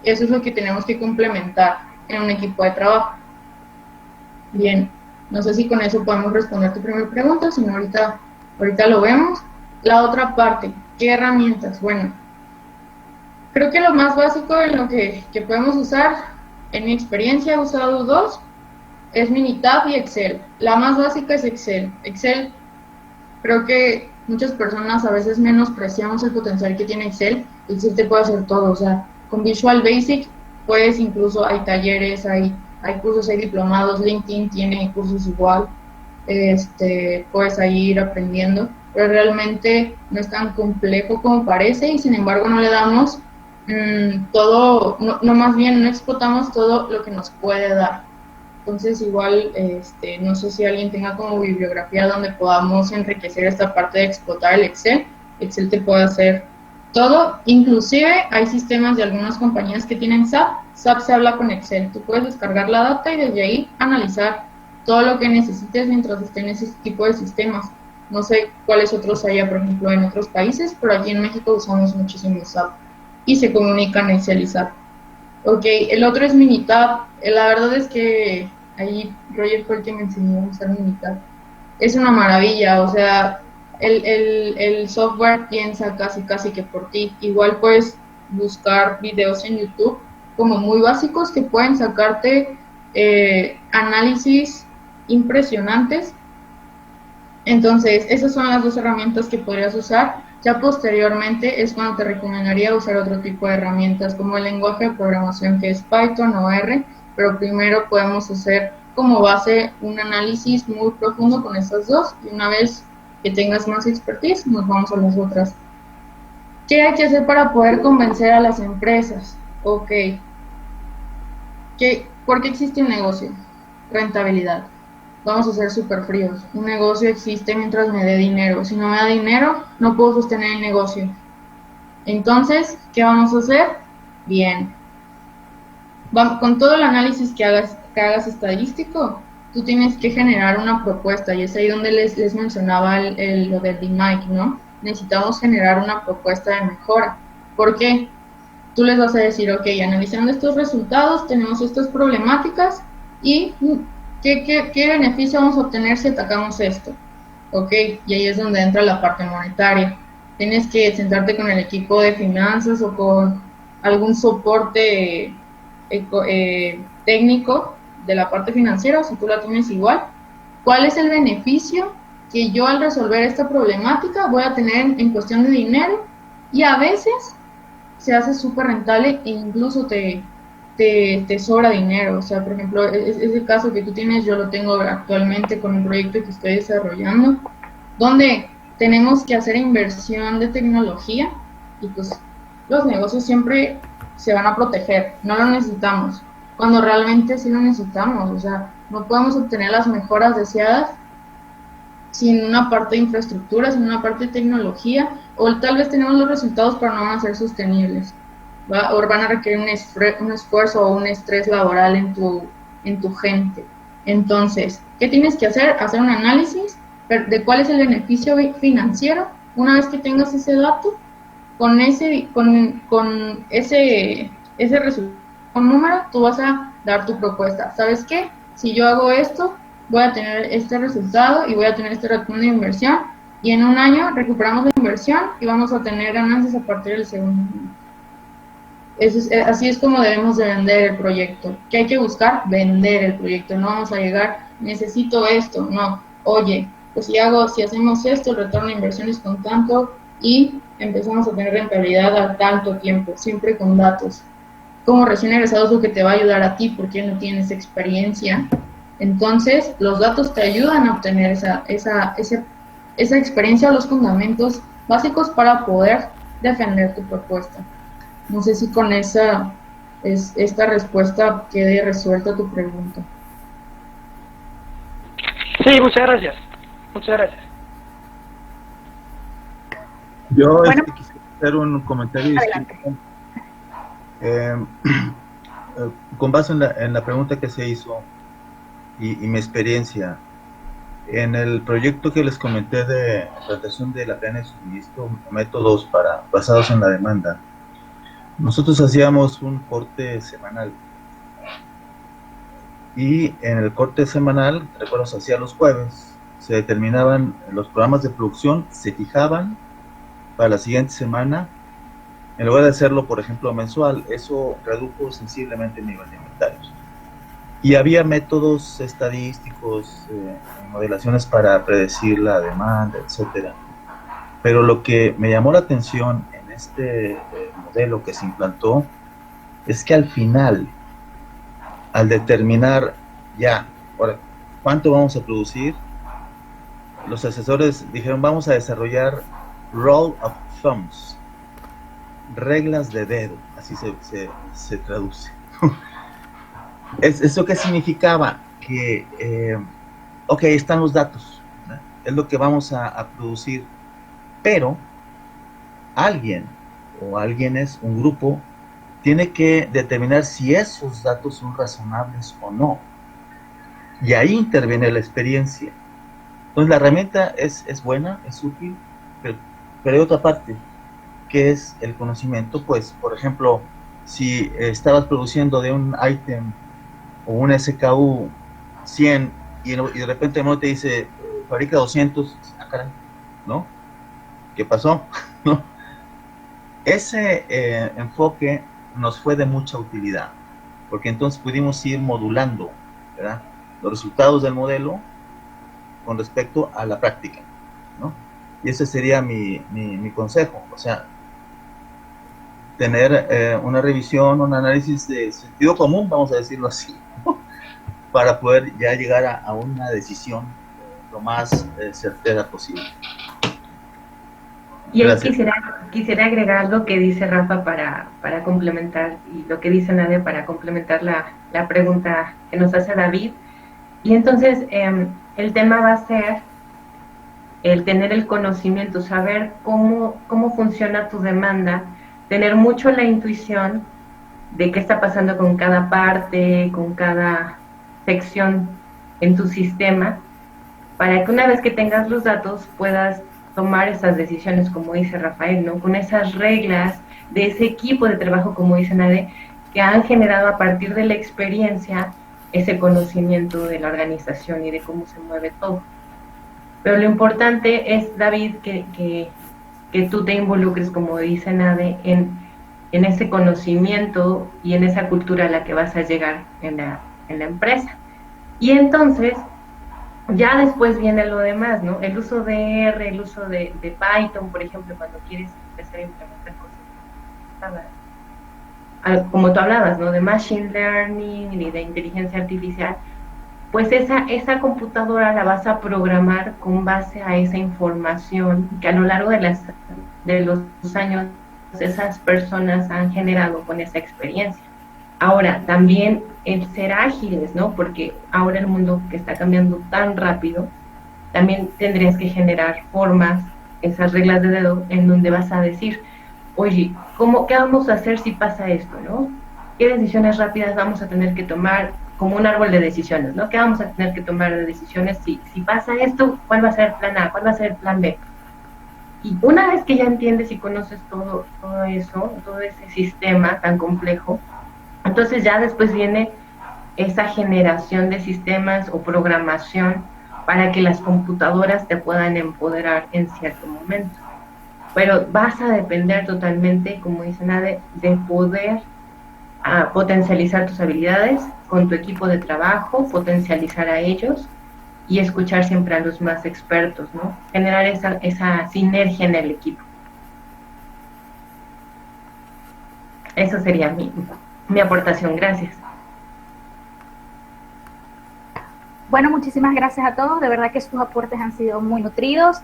F: Eso es lo que tenemos que complementar en un equipo de trabajo. Bien, no sé si con eso podemos responder tu primera pregunta, si no ahorita lo vemos. La otra parte, ¿qué herramientas? Bueno, creo que lo más básico en lo que podemos usar, en mi experiencia he usado dos, es Minitab y Excel. La más básica es Excel. Excel, creo que muchas personas a veces menospreciamos el potencial que tiene Excel. Excel te puede hacer todo, o sea, con Visual Basic puedes incluso, hay talleres, hay cursos, hay diplomados, LinkedIn tiene cursos igual, puedes ahí ir aprendiendo, pero realmente no es tan complejo como parece y sin embargo no le damos todo, no más bien no explotamos todo lo que nos puede dar. Entonces igual, no sé si alguien tenga como bibliografía donde podamos enriquecer esta parte de explotar el Excel. Excel te puede hacer todo, inclusive hay sistemas de algunas compañías que tienen SAP. SAP se habla con Excel. Tú puedes descargar la data y desde ahí analizar todo lo que necesites mientras esté en ese tipo de sistemas. No sé cuáles otros haya, por ejemplo, en otros países, pero aquí en México usamos muchísimo SAP y se comunican Excel y SAP. Ok, el otro es Minitab. La verdad es que ahí Roger fue el que me enseñó a usar Minitab. Es una maravilla, o sea, el software piensa casi que por ti. Igual puedes buscar videos en YouTube como muy básicos que pueden sacarte análisis impresionantes. Entonces, esas son las dos herramientas que podrías usar. Ya posteriormente es cuando te recomendaría usar otro tipo de herramientas como el lenguaje de programación que es Python o R, pero primero podemos hacer como base un análisis muy profundo con estas dos y una vez que tengas más expertise nos vamos a las otras. ¿Qué hay que hacer para poder convencer a las empresas? Ok. ¿Por qué existe un negocio? Rentabilidad. Vamos a ser súper fríos. Un negocio existe mientras me dé dinero. Si no me da dinero, no puedo sostener el negocio. Entonces, ¿qué vamos a hacer? Bien. Con todo el análisis que hagas estadístico, tú tienes que generar una propuesta. Y es ahí donde les mencionaba lo del DMAIC, ¿no? Necesitamos generar una propuesta de mejora. ¿Por qué? Tú les vas a decir, ok, analizando estos resultados, tenemos estas problemáticas y ¿qué beneficio vamos a obtener si atacamos esto? Ok, y ahí es donde entra la parte monetaria. Tienes que sentarte con el equipo de finanzas o con algún soporte técnico de la parte financiera, si tú la tienes igual. ¿Cuál es el beneficio que yo al resolver esta problemática voy a tener en cuestión de dinero? Y a veces se hace súper rentable e incluso te sobra dinero. O sea, por ejemplo, ese caso que tú tienes, yo lo tengo actualmente con un proyecto que estoy desarrollando, donde tenemos que hacer inversión de tecnología y pues los negocios siempre se van a proteger, no lo necesitamos, cuando realmente sí lo necesitamos. O sea, no podemos obtener las mejoras deseadas sin una parte de infraestructura, sin una parte de tecnología, o tal vez tenemos los resultados pero no van a ser sostenibles. O van a requerir un esfuerzo o un estrés laboral en tu gente. Entonces, ¿qué tienes que hacer? Hacer un análisis de cuál es el beneficio financiero. Una vez que tengas ese dato, con ese resultado, número, tú vas a dar tu propuesta. ¿Sabes qué? Si yo hago esto, voy a tener este resultado y voy a tener este retorno de inversión, y en un año recuperamos la inversión y vamos a tener ganancias a partir del segundo año. Así es como debemos de vender el proyecto. ¿Qué hay que buscar? Vender el proyecto. No vamos a llegar, necesito esto, no. Oye, pues si hacemos esto, el retorno de inversión es con tanto, y empezamos a tener rentabilidad a tanto tiempo, siempre con datos. Como recién egresado es lo que te va a ayudar a ti, porque no tienes experiencia. Entonces, los datos te ayudan a obtener esa experiencia o los fundamentos básicos para poder defender tu propuesta. No sé si con esta respuesta quede resuelta tu pregunta.
K: Sí, muchas gracias. Muchas gracias.
G: Yo quisiera hacer un comentario distinto. Con base en la pregunta que se hizo y mi experiencia, en el proyecto que les comenté de implantación de la cadena de suministro, métodos basados en la demanda, nosotros hacíamos un corte semanal. Y en el corte semanal, recuerdo, se hacía los jueves, se determinaban los programas de producción, se fijaban para la siguiente semana, en lugar de hacerlo, por ejemplo, mensual. Eso redujo sensiblemente el nivel de inventarios. Y había métodos estadísticos, modelaciones para predecir la demanda, etcétera. Pero lo que me llamó la atención en este modelo que se implantó es que al final, al determinar ya, ahora, cuánto vamos a producir, los asesores dijeron, vamos a desarrollar rule of thumbs, reglas de dedo, así se traduce. ¿Eso qué significaba? Que, ok, están los datos, ¿no? Es lo que vamos a producir, pero alguien o alguienes, un grupo, tiene que determinar si esos datos son razonables o no. Y ahí interviene la experiencia. Entonces la herramienta es buena, es útil, pero hay otra parte, que es el conocimiento. Pues, por ejemplo, si estabas produciendo de un ítem o un SKU 100 y de repente uno te dice, fabrica 200, caray, ¿no? ¿Qué pasó? ¿No? Ese enfoque nos fue de mucha utilidad, porque entonces pudimos ir modulando, ¿verdad?, los resultados del modelo con respecto a la práctica, ¿no? Y ese sería mi consejo, o sea, tener una revisión, un análisis de sentido común, vamos a decirlo así, ¿no?, para poder ya llegar a una decisión lo más certera posible.
D: Y ahí quisiera agregar lo que dice Rafa para complementar, y lo que dice Nadia para complementar la pregunta que nos hace David. Y entonces el tema va a ser el tener el conocimiento, saber cómo funciona tu demanda, tener mucho la intuición de qué está pasando con cada parte, con cada sección en tu sistema, para que una vez que tengas los datos puedas tomar esas decisiones, como dice Rafael, ¿no?, con esas reglas de ese equipo de trabajo, como dice Nade, que han generado a partir de la experiencia ese conocimiento de la organización y de cómo se mueve todo. Pero lo importante es, David, que tú te involucres, como dice Nade, en ese conocimiento y en esa cultura a la que vas a llegar en la empresa. Y entonces, ya después viene lo demás, ¿no? El uso de R, el uso de Python, por ejemplo, cuando quieres empezar a implementar cosas, como tú hablabas, ¿no?, de Machine Learning y de inteligencia artificial, pues esa computadora la vas a programar con base a esa información que a lo largo de los años esas personas han generado con esa experiencia. Ahora, también el ser ágiles, ¿no?, porque ahora el mundo que está cambiando tan rápido, también tendrías que generar formas, esas reglas de dedo, en donde vas a decir, oye, ¿qué vamos a hacer si pasa esto, no? ¿Qué decisiones rápidas vamos a tener que tomar? Como un árbol de decisiones, ¿no? ¿Qué vamos a tener que tomar de decisiones? Si pasa esto, ¿cuál va a ser el plan A? ¿Cuál va a ser el plan B? Y una vez que ya entiendes y conoces todo eso, todo ese sistema tan complejo, entonces ya después viene esa generación de sistemas o programación para que las computadoras te puedan empoderar en cierto momento. Pero vas a depender totalmente, como dice Nade, de poder potencializar tus habilidades con tu equipo de trabajo, potencializar a ellos y escuchar siempre a los más expertos, ¿no? Generar esa sinergia en el equipo. Eso sería mi aportación. Gracias.
A: Bueno, muchísimas gracias a todos. De verdad que sus aportes han sido muy nutridos.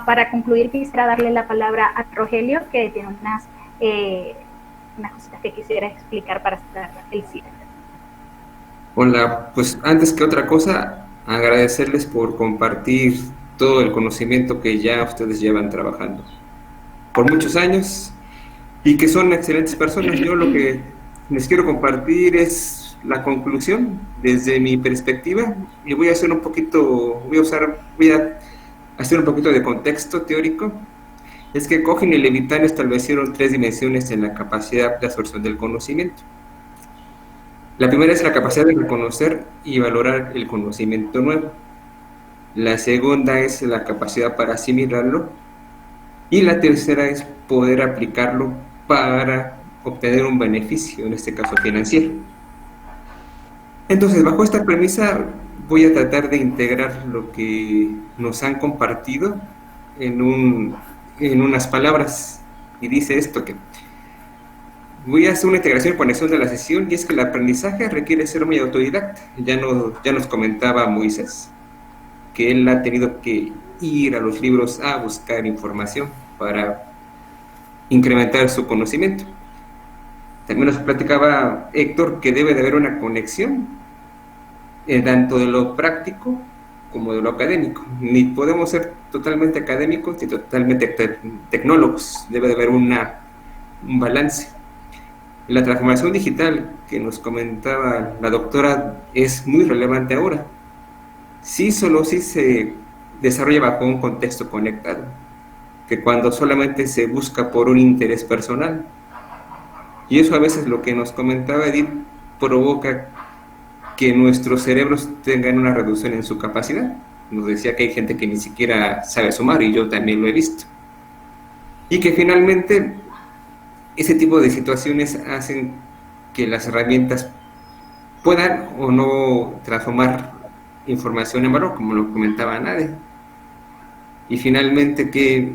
A: Para concluir, quisiera darle la palabra a Rogelio, que tiene unas cositas que quisiera explicar para cerrar el cierre.
B: Hola, pues antes que otra cosa, agradecerles por compartir todo el conocimiento que ya ustedes llevan trabajando por muchos años y que son excelentes personas. Yo lo que les quiero compartir es la conclusión desde mi perspectiva y voy a hacer un poquito de contexto teórico. Es que Cogin y Levitan establecieron 3 dimensiones en la capacidad de absorción del conocimiento. La primera es la capacidad de reconocer y valorar el conocimiento nuevo. La segunda es la capacidad para asimilarlo. Y la tercera es poder aplicarlo para obtener un beneficio, en este caso financiero. Entonces, bajo esta premisa, voy a tratar de integrar lo que nos han compartido en unas palabras. Y dice esto que voy a hacer una integración y conexión de la sesión, y es que el aprendizaje requiere ser muy autodidacta. Ya nos comentaba Moisés que él ha tenido que ir a los libros a buscar información para incrementar su conocimiento. También nos platicaba Héctor que debe de haber una conexión tanto de lo práctico como de lo académico. Ni podemos ser totalmente académicos ni totalmente tecnólogos. Debe de haber un balance. La transformación digital que nos comentaba la doctora es muy relevante ahora. Sí, solo si se desarrolla bajo un contexto conectado, que cuando solamente se busca por un interés personal. Y eso a veces, lo que nos comentaba Edith, provoca que nuestros cerebros tengan una reducción en su capacidad. Nos decía que hay gente que ni siquiera sabe sumar, y yo también lo he visto. Y que finalmente ese tipo de situaciones hacen que las herramientas puedan o no transformar información en valor, como lo comentaba Nade. Y finalmente que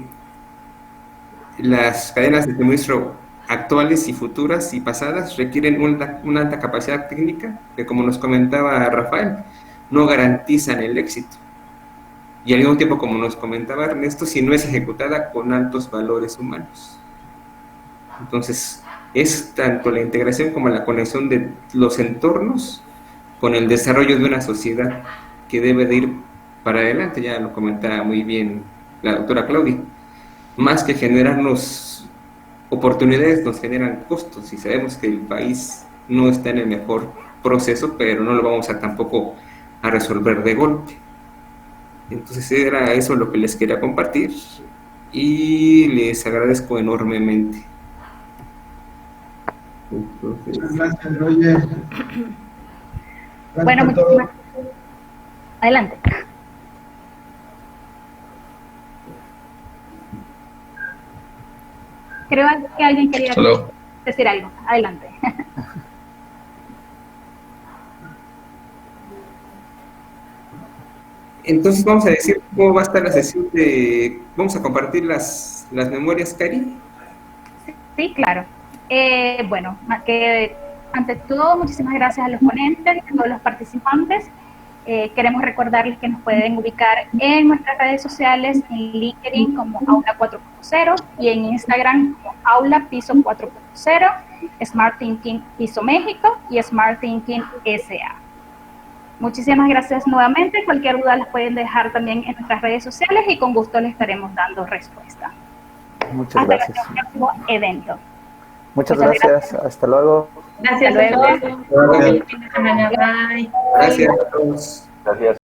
B: las cadenas de suministro actuales y futuras y pasadas requieren una alta capacidad técnica que, como nos comentaba Rafael, no garantizan el éxito. Y al mismo tiempo, como nos comentaba Ernesto, si no es ejecutada con altos valores humanos. Entonces, es tanto la integración como la conexión de los entornos con el desarrollo de una sociedad que debe de ir para adelante. Ya lo comentaba muy bien la doctora Claudia. Más que generarnos oportunidades, nos generan costos, y sabemos que el país no está en el mejor proceso, pero no lo vamos a tampoco a resolver de golpe. Entonces era eso lo que les quería compartir y les agradezco enormemente. Entonces,
I: Muchas gracias, Roger.
A: Bueno, muchísimas. Adelante. Creo que alguien quería decir algo. Adelante.
B: Entonces vamos a decir cómo va a estar la sesión vamos a compartir las memorias, Cari.
A: Sí, claro. Bueno, que ante todo, muchísimas gracias a los ponentes y a todos los participantes. Queremos recordarles que nos pueden ubicar en nuestras redes sociales, en LinkedIn como Aula 4.0 y en Instagram como Aula Piso 4.0, Smart Thinking Piso México y Smart Thinking SA. Muchísimas gracias nuevamente. Cualquier duda las pueden dejar también en nuestras redes sociales y con gusto les estaremos dando respuesta.
E: Muchas gracias.
A: Hasta el próximo evento.
E: Muchas gracias. Hasta luego.
D: Gracias
A: Hasta luego.
D: a todos. Buen fin de semana. Bye.
B: Gracias a todos.
E: Gracias.